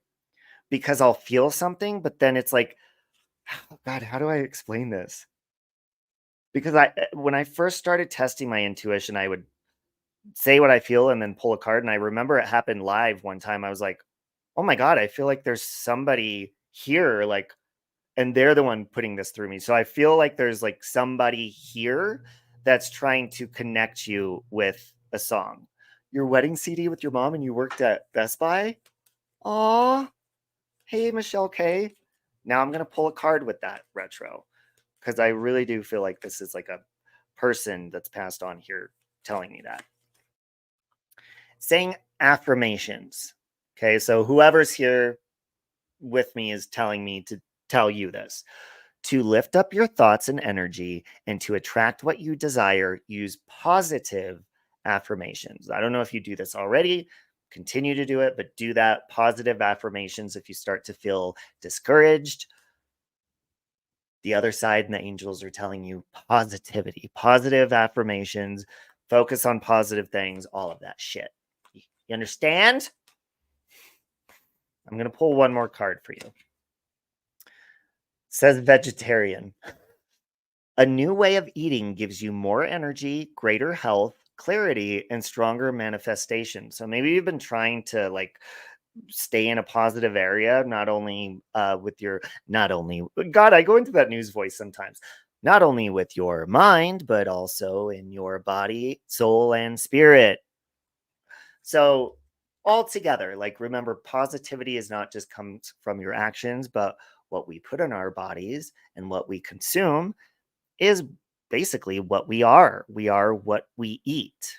Because I'll feel something, but then it's like, oh God, how do I explain this? Because when I first started testing my intuition, I would say what I feel and then pull a card. And I remember it happened live one time. I was like, oh my God, I feel like there's somebody here, like, and they're the one putting this through me. So I feel like there's like somebody here that's trying to connect you with a song. Your wedding CD with your mom and you worked at Best Buy? Aw, hey, Michelle K. Now I'm going to pull a card with that, Retro, because I really do feel like this is like a person that's passed on here telling me that. Saying affirmations. Okay, so whoever's here with me is telling me to tell you this. To lift up your thoughts and energy and to attract what you desire, use positive affirmations. I don't know if you do this already. Continue to do it, but do that. Positive affirmations if you start to feel discouraged. The other side and the angels are telling you positivity, positive affirmations, focus on positive things, all of that shit. You understand? I'm going to pull one more card for you. It says vegetarian. A new way of eating gives you more energy, greater health, clarity, and stronger manifestation. So maybe you've been trying to like stay in a positive area, not only God, I go into that news voice sometimes, not only with your mind, but also in your body, soul, and spirit. So all together, like remember, positivity is not just comes from your actions, but what we put in our bodies and what we consume is basically what we are. We are what we eat.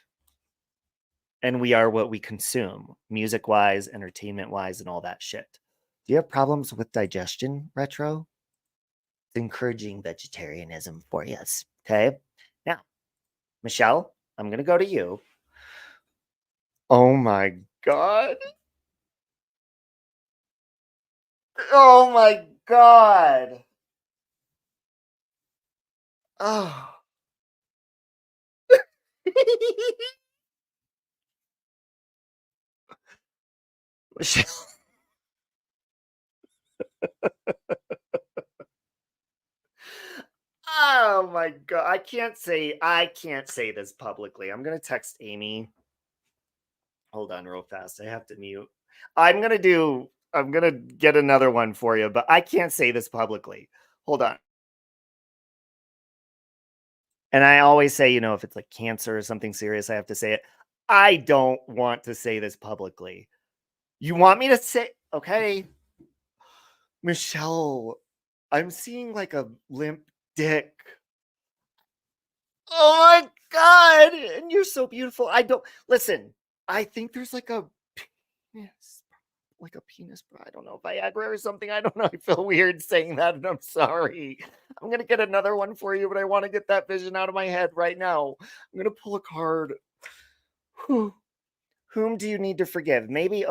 And we are what we consume, music wise, entertainment wise, and all that shit. Do you have problems with digestion, Retro? It's encouraging vegetarianism for you. Okay. Now, Michelle, I'm going to go to you. Oh my God. Oh my God. Oh. Michelle. Oh my God. I can't say this publicly. I'm going to text Amy. Hold on real fast. I have to mute. I'm going to get another one for you, but I can't say this publicly. Hold on. And I always say, if it's like cancer or something serious, I have to say it. I don't want to say this publicly. You want me to say, okay, Michelle, I'm seeing like a limp dick. Oh my God. And you're so beautiful. Listen, I think there's like a penis, I don't know, Viagra or something. I don't know. I feel weird saying that, and I'm sorry. I'm going to get another one for you, but I want to get that vision out of my head right now. I'm going to pull a card. Whom do you need to forgive? Maybe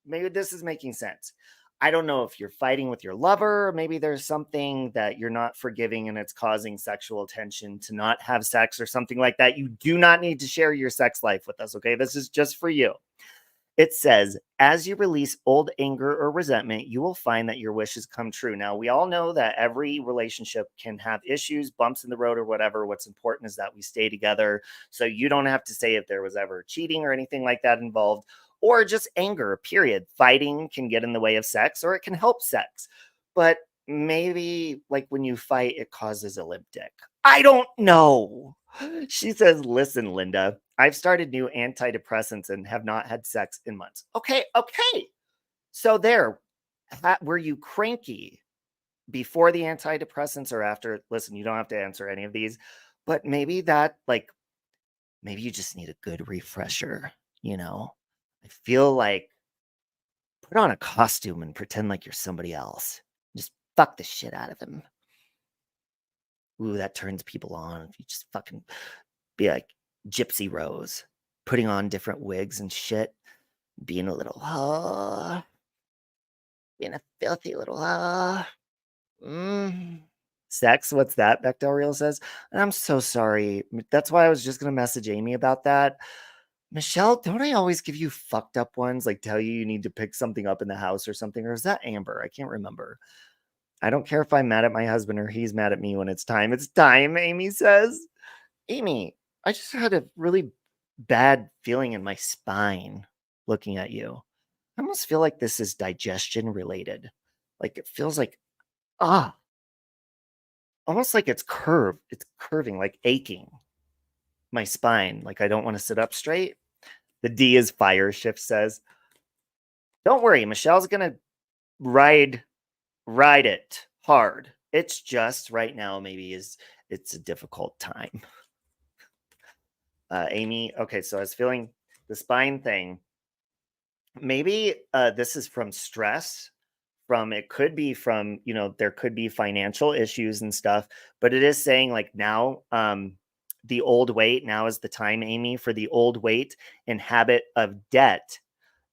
this is making sense. I don't know if you're fighting with your lover. Maybe there's something that you're not forgiving and it's causing sexual tension to not have sex or something like that. You do not need to share your sex life with us, okay? This is just for you. It says, as you release old anger or resentment, you will find that your wishes come true. Now, we all know that every relationship can have issues, bumps in the road or whatever. What's important is that we stay together. So you don't have to say if there was ever cheating or anything like that involved, or just anger, period. Fighting can get in the way of sex, or it can help sex. But maybe like when you fight, it causes a limp dick. I don't know. She says, listen, Linda, I've started new antidepressants and have not had sex in months. Okay. So there, Were you cranky before the antidepressants or after? Listen, you don't have to answer any of these, but maybe that, like, maybe you just need a good refresher, you know? I feel like put on a costume and pretend like you're somebody else. Just fuck the shit out of him. Ooh, that turns people on. If you just fucking be like Gypsy Rose, putting on different wigs and shit, being a little, being a filthy little, sex. What's that? Bechdel Real says. And I'm so sorry. That's why I was just going to message Amy about that. Michelle, don't I always give you fucked up ones? Like tell you need to pick something up in the house or something? Or is that Amber? I can't remember. I don't care if I'm mad at my husband or he's mad at me when it's time. It's time, Amy says. Amy, I just had a really bad feeling in my spine looking at you. I almost feel like this is digestion related. Like it feels like, almost like it's curved. It's curving, like aching my spine. Like I don't want to sit up straight. The D is fire shift says. Don't worry, Michelle's going to ride it hard. It's just right now, maybe it's a difficult time. Amy, okay, so I was feeling the spine thing. Maybe this is from stress. It could be from, there could be financial issues and stuff, but it is saying like now, the old weight, now is the time, Amy, for the old weight and habit of debt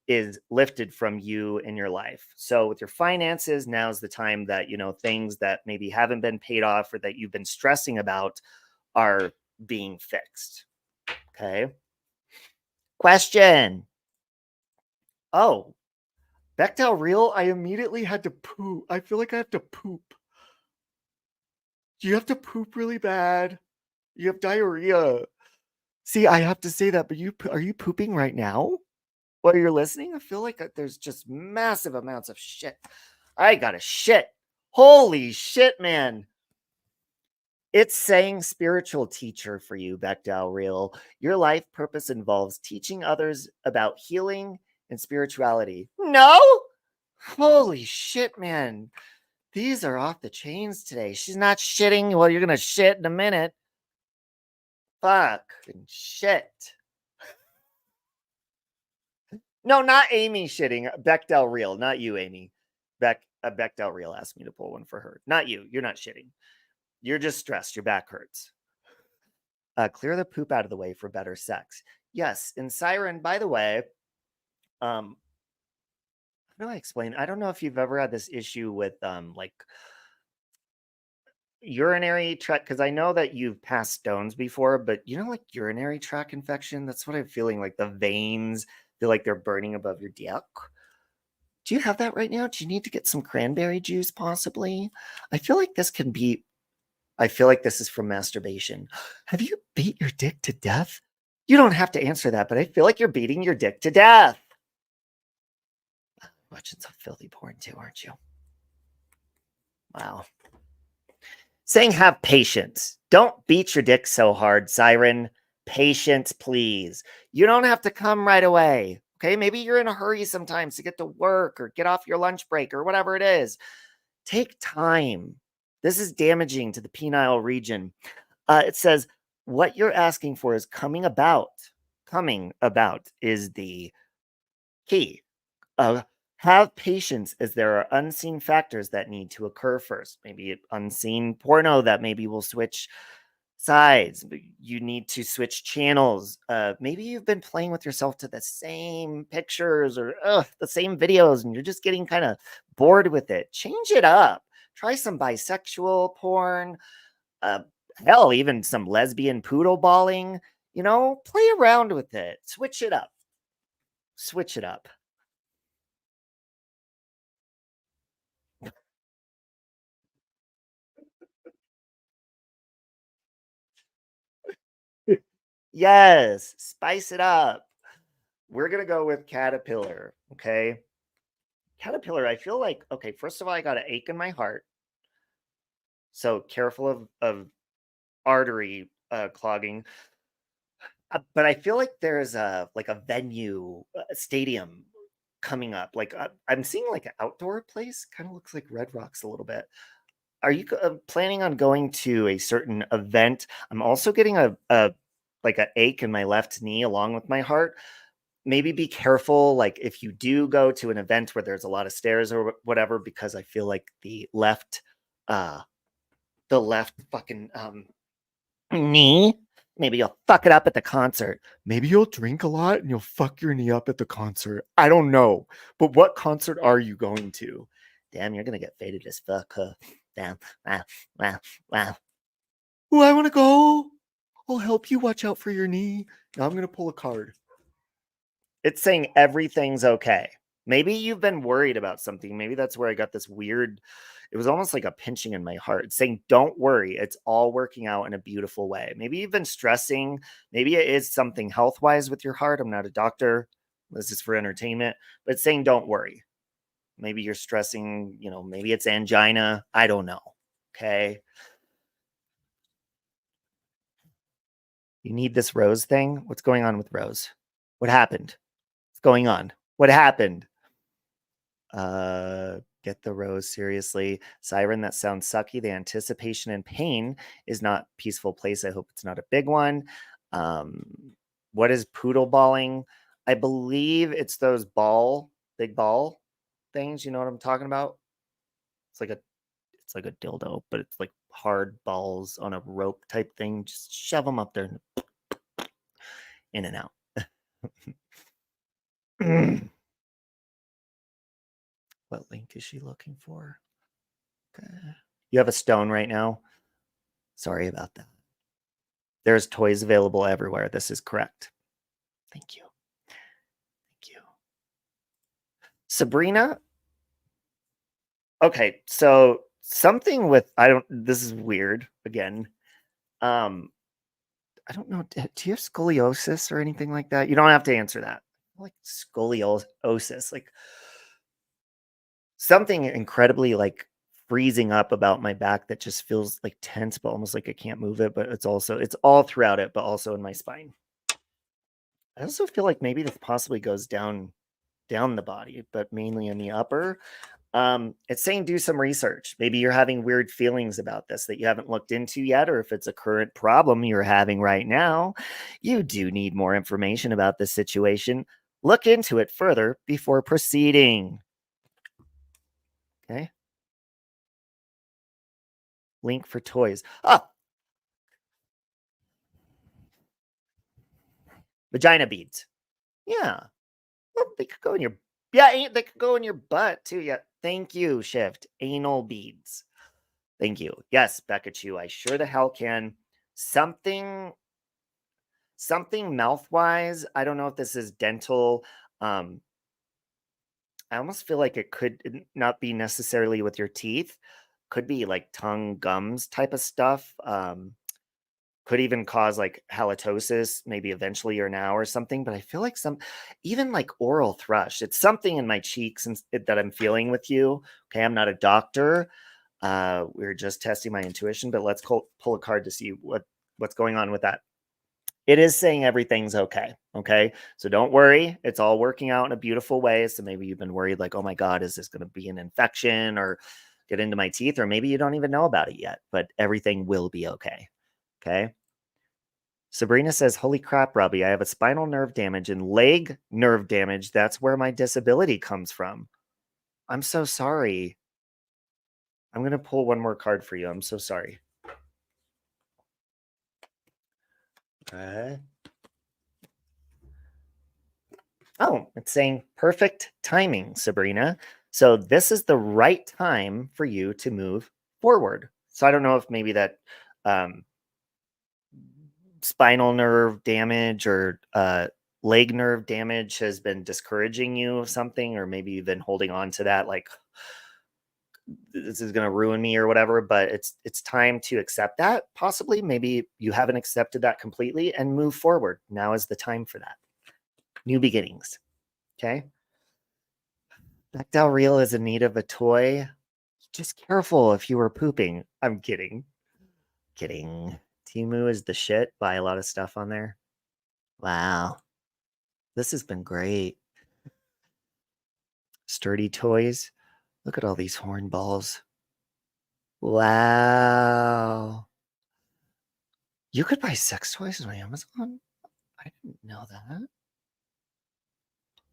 is lifted from you in your life. So with your finances, now's the time that, things that maybe haven't been paid off or that you've been stressing about are being fixed. Okay. Question. Oh, Bechdel Real, I immediately had to poop. I feel like I have to poop. Do you have to poop really bad? You have diarrhea. See, I have to say that, but are you pooping right now while you're listening? I feel like there's just massive amounts of shit. I gotta shit. Holy shit, man. It's saying spiritual teacher for you, Bechdel Real. Your life purpose involves teaching others about healing and spirituality. No? Holy shit, man. These are off the chains today. She's not shitting. Well, you're going to shit in a minute. Fucking shit. No, not Amy shitting. Bechdel Real. Not you, Amy. Bechdel Real asked me to pull one for her. Not you. You're not shitting. You're just stressed. Your back hurts. Clear the poop out of the way for better sex. Yes. And Siren, by the way, how do I explain? I don't know if you've ever had this issue with like urinary tract, because I know that you've passed stones before, but like urinary tract infection, that's what I'm feeling, like the veins feel like they're burning above your dick. Do you have that right now? Do you need to get some cranberry juice possibly? I feel like this is from masturbation. Have you beat your dick to death? You don't have to answer that, but I feel like you're beating your dick to death. Watching some filthy porn too, aren't you? Wow. Saying have patience. Don't beat your dick so hard, Siren. Patience, please. You don't have to come right away. Okay, maybe you're in a hurry sometimes to get to work or get off your lunch break or whatever it is. Take time. This is damaging to the penile region. It says, what you're asking for is coming about. Coming about is the key. Have patience as there are unseen factors that need to occur first. Maybe unseen porno that maybe will switch sides. You need to switch channels. Maybe you've been playing with yourself to the same pictures or the same videos and you're just getting kind of bored with it. Change it up. Try some bisexual porn. Hell, even some lesbian poodle balling. Play around with it. Switch it up. Switch it up. Yes, spice it up. We're going to go with Caterpillar, okay? Caterpillar, I feel like, okay, first of all, I got an ache in my heart. So careful of artery clogging. But I feel like there's a venue, a stadium coming up. Like I'm seeing like an outdoor place. Kind of looks like Red Rocks a little bit. Are you planning on going to a certain event? I'm also getting a like an ache in my left knee along with my heart. Maybe be careful, like if you do go to an event where there's a lot of stairs or whatever, because I feel like the left fucking knee, maybe you'll fuck it up at the concert. Maybe you'll drink a lot and you'll fuck your knee up at the concert. I don't know. But what concert are you going to? Damn, you're gonna get faded as fuck, huh? Damn. Wow. Ooh, I want to go. I'll help you. Watch out for your knee. Now I'm gonna pull a card. It's saying everything's okay. Maybe you've been worried about something. Maybe that's where I got this weird, it was almost like a pinching in my heart. It's saying, don't worry. It's all working out in a beautiful way. Maybe you've been stressing. Maybe it is something health-wise with your heart. I'm not a doctor. This is for entertainment. But it's saying, don't worry. Maybe you're stressing, you know, maybe it's angina. I don't know. Okay. You need this Rose thing? What's going on with Rose? What happened? What's going on? What happened? Get the Rose, seriously. Siren, that sounds sucky. The anticipation and pain is not peaceful place. I hope it's not a big one. What is poodle balling? I believe it's those big ball things. You know what I'm talking about? It's like a dildo, but it's like hard balls on a rope type thing. Just shove them up there, in and out. What link is she looking for? Okay. You have a stone right now? Sorry about that. There's toys available everywhere. This is correct. Thank you. Thank you. Sabrina? Okay, so something with, this is weird again. I don't know. Do you have scoliosis or anything like that? You don't have to answer that. Like scoliosis, like something incredibly like freezing up about my back that just feels like tense, but almost like I can't move it. But it's all throughout it, but also in my spine. I also feel like maybe this possibly goes down the body, but mainly in the upper. It's saying do some research. Maybe you're having weird feelings about this that you haven't looked into yet, or if it's a current problem you're having right now, you do need more information about this situation. Look into it further before proceeding. Okay. Link for toys. Vagina beads. Yeah. Well, they could go in your they could go in your butt too. Yeah. Thank you, Shift. Anal beads. Thank you. Yes, Becca Chu, I sure the hell can. Something mouth-wise. I don't know if this is dental. I almost feel like it could not be necessarily with your teeth. Could be like tongue, gums type of stuff. Could even cause like halitosis, maybe eventually or now or something. But I feel like even like oral thrush. It's something in my cheeks that I'm feeling with you. Okay, I'm not a doctor. We're just testing my intuition, but let's pull a card to see what's going on with that. It is saying everything's okay. Okay. So don't worry. It's all working out in a beautiful way. So maybe you've been worried like, oh my God, is this going to be an infection or get into my teeth? Or maybe you don't even know about it yet, but everything will be okay. Okay. Sabrina says, holy crap, Robbie, I have a spinal nerve damage and leg nerve damage. That's where my disability comes from. I'm so sorry. I'm going to pull one more card for you. I'm so sorry. Oh, it's saying perfect timing, Sabrina. So this is the right time for you to move forward. So I don't know if maybe that spinal nerve damage or leg nerve damage has been discouraging you of something, or maybe you've been holding on to that like this is going to ruin me or whatever, but it's time to accept that. Possibly maybe you haven't accepted that completely and move forward. Now is the time for that. New beginnings. Okay. Back Del Real is in need of a toy. Just careful if you were pooping. I'm kidding. Kidding. Temu is the shit. Buy a lot of stuff on there. Wow. This has been great. Sturdy toys. Look at all these horn balls. Wow. You could buy sex toys on Amazon? I didn't know that.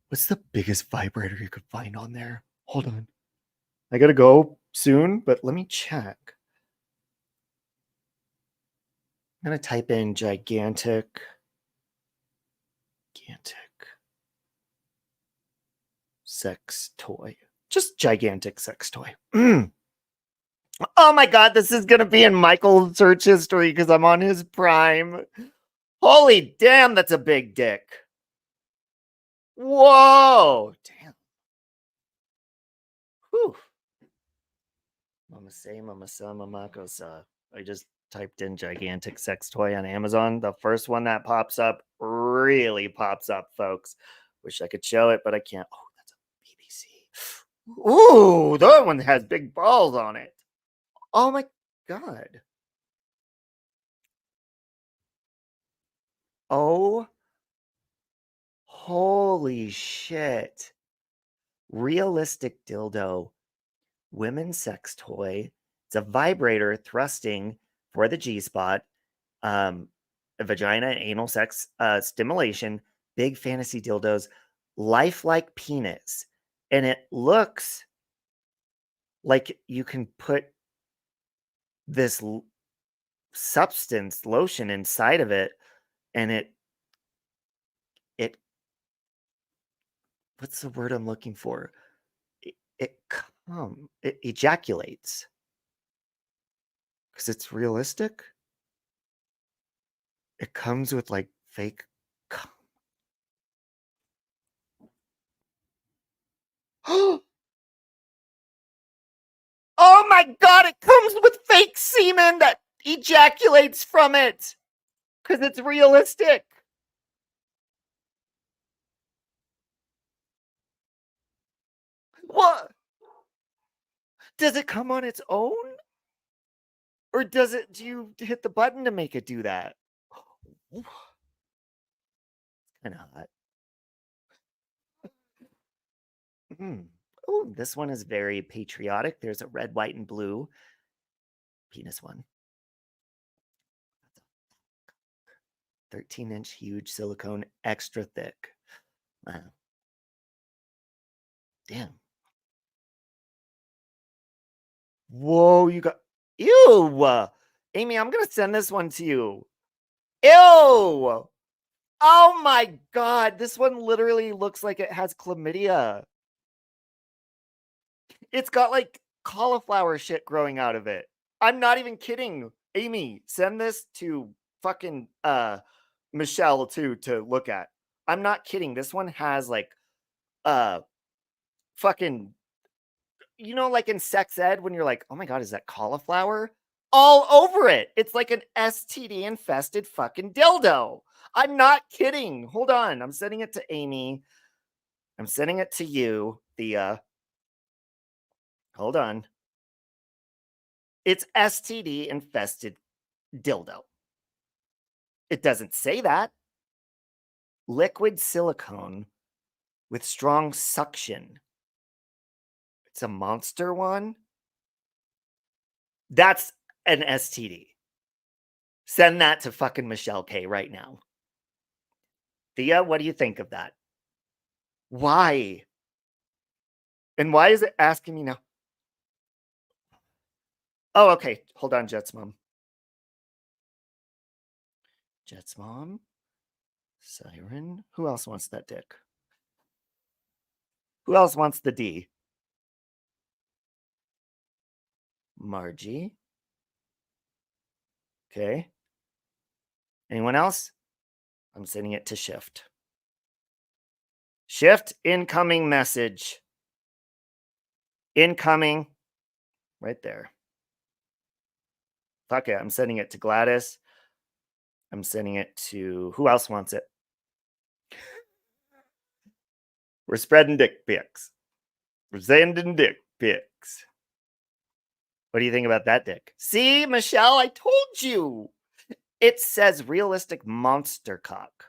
What's the biggest vibrator you could find on there? Hold on. I gotta go soon, but let me check. I'm gonna type in gigantic sex toy. Just gigantic sex toy. Oh my god, this is gonna be in Michael's search history because I'm on his Prime. Holy damn, that's a big dick. Whoa! Damn. Whew. Mama say, mama sa, mama sa. I just typed in gigantic sex toy on Amazon. The first one that pops up really pops up, folks. Wish I could show it, but I can't. Oh, that's a BBC. Ooh, that one has big balls on it. Oh my god. Oh, holy shit. Realistic dildo. Women's sex toy. It's a vibrator thrusting for the G-spot. A vagina and anal sex stimulation. Big fantasy dildos. Lifelike penis. And it looks like you can put this substance, lotion, inside of it, and it what's the word I'm looking for? It ejaculates. Because it's realistic. It comes with like fake cum. Oh my god, it comes with fake semen that ejaculates from it. Because it's realistic. What? Does it come on its own? Or do you hit the button to make it do that? Kind of hot. Oh, this one is very patriotic. There's a red, white, and blue penis one. 13-inch huge silicone, extra thick. Wow. Damn. Whoa, you got... Ew! Amy, I'm going to send this one to you. Ew! Oh my god, this one literally looks like it has chlamydia. It's got like cauliflower shit growing out of it. I'm not even kidding. Amy, send this to fucking Michelle too to look at. I'm not kidding. This one has like fucking, you know, like in sex ed when you're like, oh my god, is that cauliflower? All over it. It's like an STD infested fucking dildo. I'm not kidding. Hold on. I'm sending it to Amy. I'm sending it to you, Thea. Hold on. It's STD infested dildo. It doesn't say that. Liquid silicone with strong suction. It's a monster one. That's an STD. Send that to fucking Michelle K right now. Thea, what do you think of that? Why? And why is it asking me now? Oh, okay. Hold on, Jet's mom. Jet's mom. Siren. Who else wants that dick? Who else wants the D? Margie. Okay. Anyone else? I'm sending it to Shift. Shift, incoming message. Incoming. Right there. Fuck it. I'm sending it to Gladys. I'm sending it to... Who else wants it? We're spreading dick pics. We're sending dick pics. What do you think about that dick? See, Michelle, I told you. It says realistic monster cock.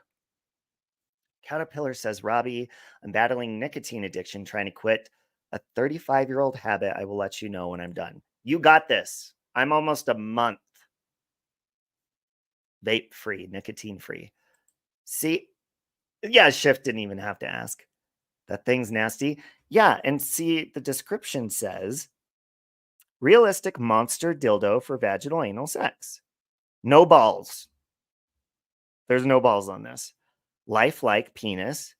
Caterpillar says, Robbie, I'm battling nicotine addiction, trying to quit a 35-year-old habit. I will let you know when I'm done. You got this. I'm almost a month vape free, nicotine free. See, yeah, Shift didn't even have to ask. That thing's nasty. Yeah, and see, the description says realistic monster dildo for vaginal anal sex. No balls. There's no balls on this. Lifelike penis.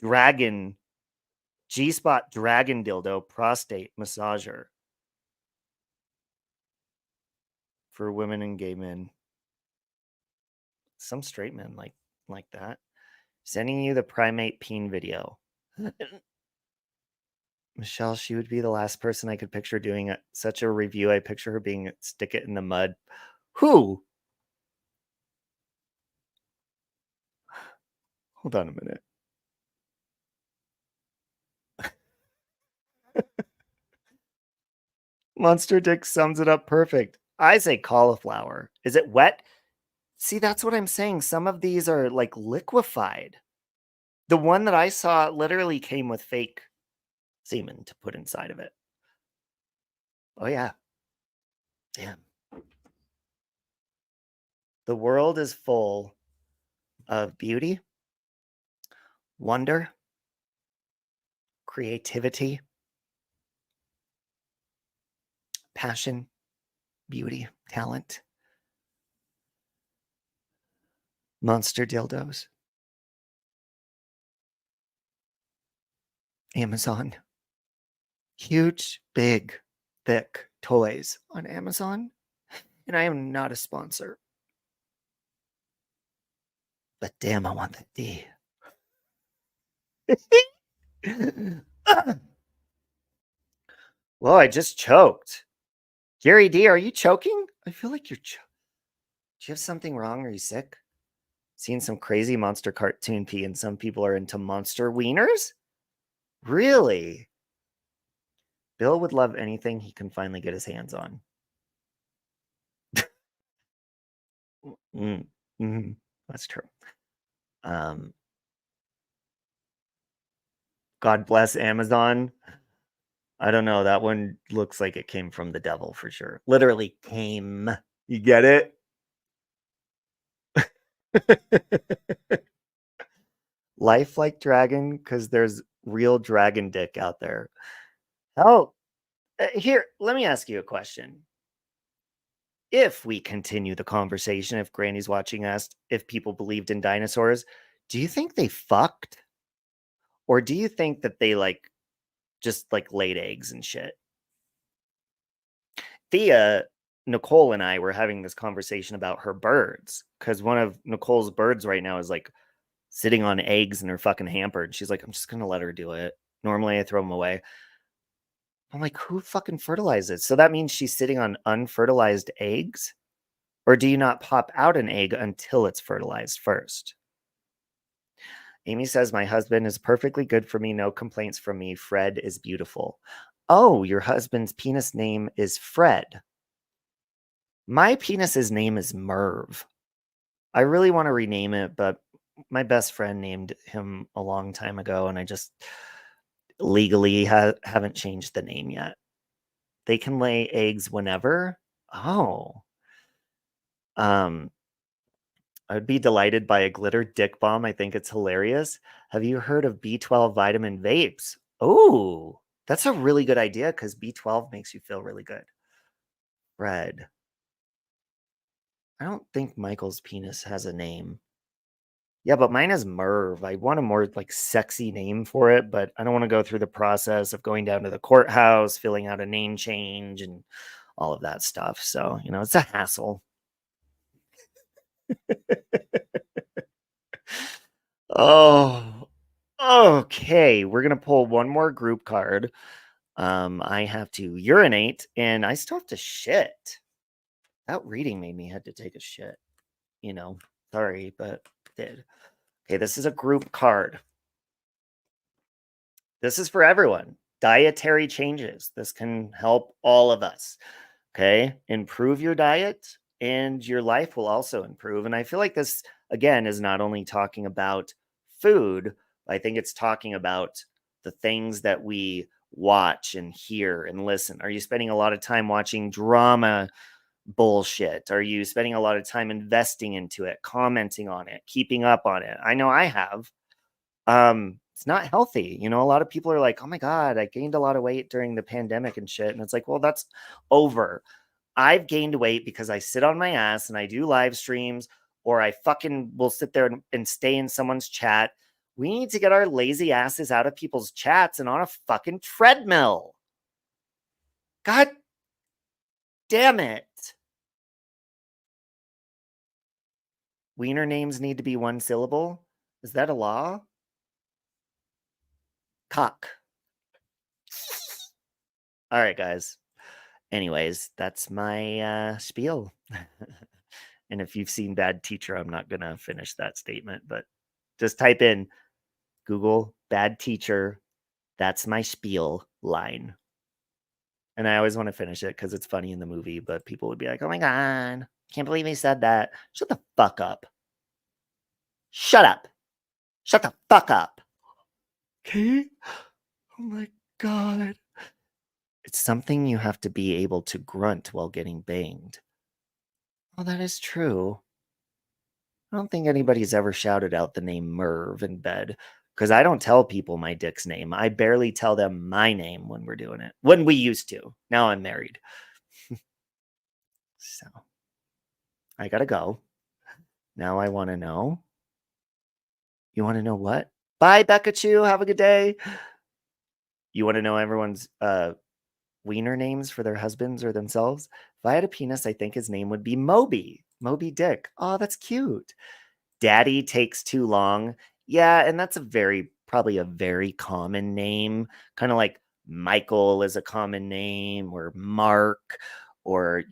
Dragon. G-spot dragon dildo prostate massager. For women and gay men. Some straight men like that. Sending you the primate peen video. Michelle, she would be the last person I could picture doing such a review. I picture her being stick it in the mud. Who? Hold on a minute. Monster Dick sums it up perfect. I say cauliflower. Is it wet? See, that's what I'm saying. Some of these are like liquefied. The one that I saw literally came with fake semen to put inside of it. Oh, yeah. Damn. The world is full of beauty, wonder, creativity, passion, beauty, talent. Monster dildos. Amazon. Huge, big, thick toys on Amazon. And I am not a sponsor. But damn, I want that D. Well, I just choked. Gary D, are you choking? I feel like you're choking. Do you have something wrong? Are you sick? Seen some crazy monster cartoon pee, and some people are into monster wieners? Really? Bill would love anything he can finally get his hands on. That's true. God bless Amazon. I don't know. That one looks like it came from the devil for sure. Literally came. You get it? Life like dragon, because there's real dragon dick out there. Oh, here, let me ask you a question. If we continue the conversation, if Granny's watching us, if people believed in dinosaurs, do you think they fucked? Or do you think that they just laid eggs and shit? Thea, Nicole and I were having this conversation about her birds, because one of Nicole's birds right now is sitting on eggs in her fucking hamper. And she's like, I'm just going to let her do it. Normally I throw them away. I'm like, who fucking fertilizes? So that means she's sitting on unfertilized eggs? Or do you not pop out an egg until it's fertilized first? Amy says, my husband is perfectly good for me. No complaints from me. Fred is beautiful. Oh, your husband's penis name is Fred. My penis's name is Merv. I really want to rename it, but my best friend named him a long time ago, and I just legally haven't changed the name yet. They can lay eggs whenever. Oh. I would be delighted by a glitter dick bomb. I think it's hilarious. Have you heard of B12 vitamin vapes? Oh, that's a really good idea because B12 makes you feel really good. Fred. I don't think Michael's penis has a name. Yeah, but mine is Merv. I want a more sexy name for it, but I don't want to go through the process of going down to the courthouse, filling out a name change and all of that stuff. So, it's a hassle. Oh, okay. We're going to pull one more group card. I have to urinate and I still have to shit. That reading made me have to take a shit. Sorry, but did. Okay, this is a group card. This is for everyone. Dietary changes. This can help all of us. Okay, improve your diet and your life will also improve. And I feel like this, again, is not only talking about food. I think it's talking about the things that we watch and hear and listen. Are you spending a lot of time watching drama bullshit? Are you spending a lot of time investing into it, commenting on it, keeping up on it? I know I have. It's not healthy. You know, a lot of people are like, oh my God, I gained a lot of weight during the pandemic and shit. And it's like, well, that's over. I've gained weight because I sit on my ass and I do live streams, or I fucking will sit there and stay in someone's chat. We need to get our lazy asses out of people's chats and on a fucking treadmill. God damn it. Wiener names need to be one syllable. Is that a law? Cock. All right, guys. Anyways, that's my spiel. And if you've seen Bad Teacher, I'm not going to finish that statement, but just type in Google Bad Teacher. That's my spiel line. And I always want to finish it because it's funny in the movie, but people would be like, oh my God, can't believe he said that. Shut the fuck up. Shut up. Shut the fuck up. Okay? Oh my God. It's something you have to be able to grunt while getting banged. Well, that is true. I don't think anybody's ever shouted out the name Merv in bed because I don't tell people my dick's name. I barely tell them my name when we're doing it. When we used to. Now I'm married. So I gotta go. Now I want to know. You want to know what? Bye, Becca Chu. Have a good day. You want to know everyone's wiener names for their husbands or themselves? If I had a penis, I think his name would be Moby. Moby Dick. Oh, that's cute. Daddy takes too long. Yeah, and that's probably a very common name. Kind of like Michael is a common name, or Mark, or,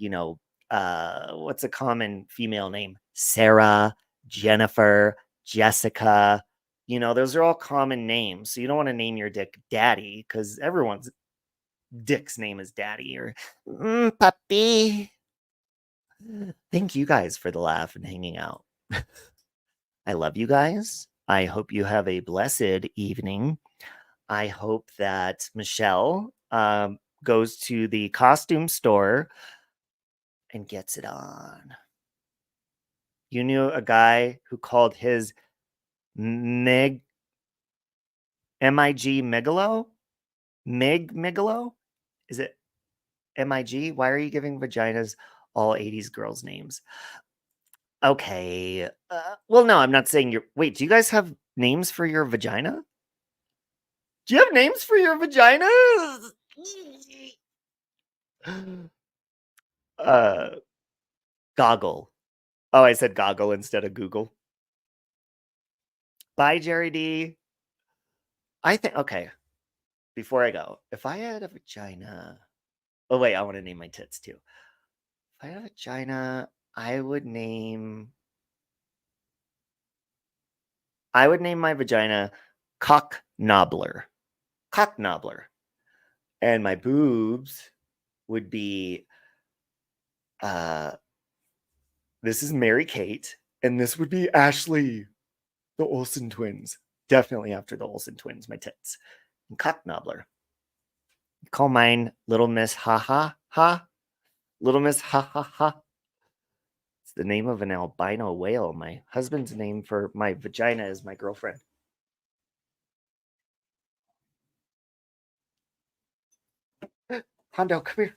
what's a common female name? Sarah, Jennifer, Jessica. Those are all common names. So you don't want to name your dick Daddy because everyone's dick's name is Daddy or puppy. Thank you guys for the laugh and hanging out. I love you guys. I hope you have a blessed evening. I hope that Michelle goes to the costume store and gets it on. You knew a guy who called his MIG Megalo? Mig Megalo? Is it MIG? Why are you giving vaginas all 80s girls' names? Okay. Well, no, I'm not saying you're... Wait, do you guys have names for your vagina? Do you have names for your vagina? Goggle. Oh, I said goggle instead of Google. Bye, Jerry D. Okay. Before I go, if I had a vagina... Oh, wait, I want to name my tits, too. If I had a vagina, I would name my vagina Cock Knobbler. Cock Knobbler. And my boobs would be... this is Mary Kate, and this would be Ashley, the Olsen twins. Definitely after the Olsen twins, my tits. And Cock Knobbler. Call mine Little Miss Ha Ha Ha. Little Miss Ha Ha Ha. It's the name of an albino whale. My husband's name for my vagina is my girlfriend. Hondo, come here.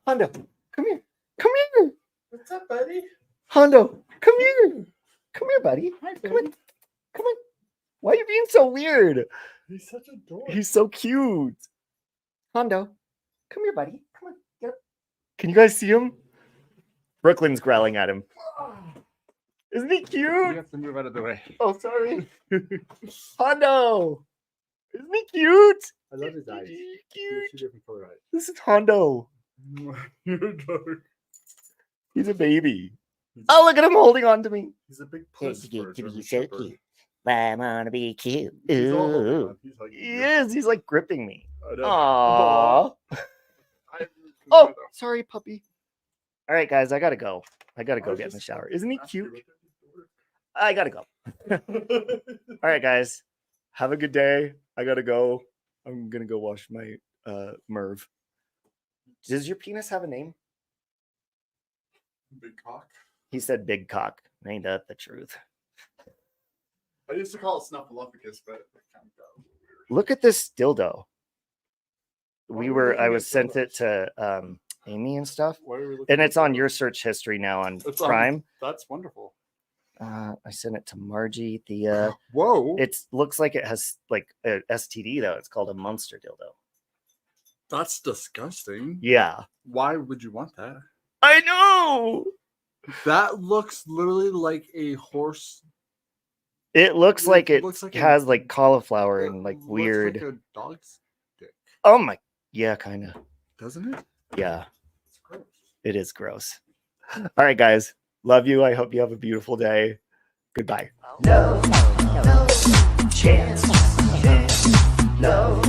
Hondo, come here. Come here. What's up, buddy? Hondo, come here. Come here, buddy. Hi, Come on. Come on. Why are you being so weird? He's such a dork. He's so cute. Hondo, come here, buddy. Come on. Get up. Can you guys see him? Brooklyn's growling at him. Isn't he cute? You have to move out of the way. Oh, sorry. Hondo. Isn't he cute? I love his eyes. He's Two cute. different color eyes. This is Hondo. You're a dork. He's a baby. Oh, look at him holding on to me. He's a big puss for a German so shepherd. cute. I want to be cute. He's all holding Ooh. on. He's hugging He you. is. He's like gripping me. I know. Aww. I- Oh, sorry, puppy. All right, guys, I gotta go. I gotta I go was get in the just shower. Isn't he asking cute? what this is. I gotta go. All right, guys. Have a good day. I gotta go. I'm gonna go wash my Merv. Does your penis have a name? Big cock. He said big cock. Ain't that the truth? I used to call it Snuffleupagus, but it kind of weird. Look at this dildo. Why are we looking I at was sent dildos? it to Amy and stuff. Why are we looking And at it's on dildos? your search history now on It's Prime. That's wonderful. I sent it to Margie, Thea. Whoa. It looks like it has like a STD though. It's called a monster dildo. That's disgusting. Yeah. Why would you want that? I know. That looks literally like a horse. It looks like it looks like has like cauliflower and like looks weird. like a dog's dick, Oh my. Yeah, kind of. doesn't it? Yeah, It's gross. it is gross. All right, guys. Love you. I hope you have a beautiful day. Goodbye. No chance. No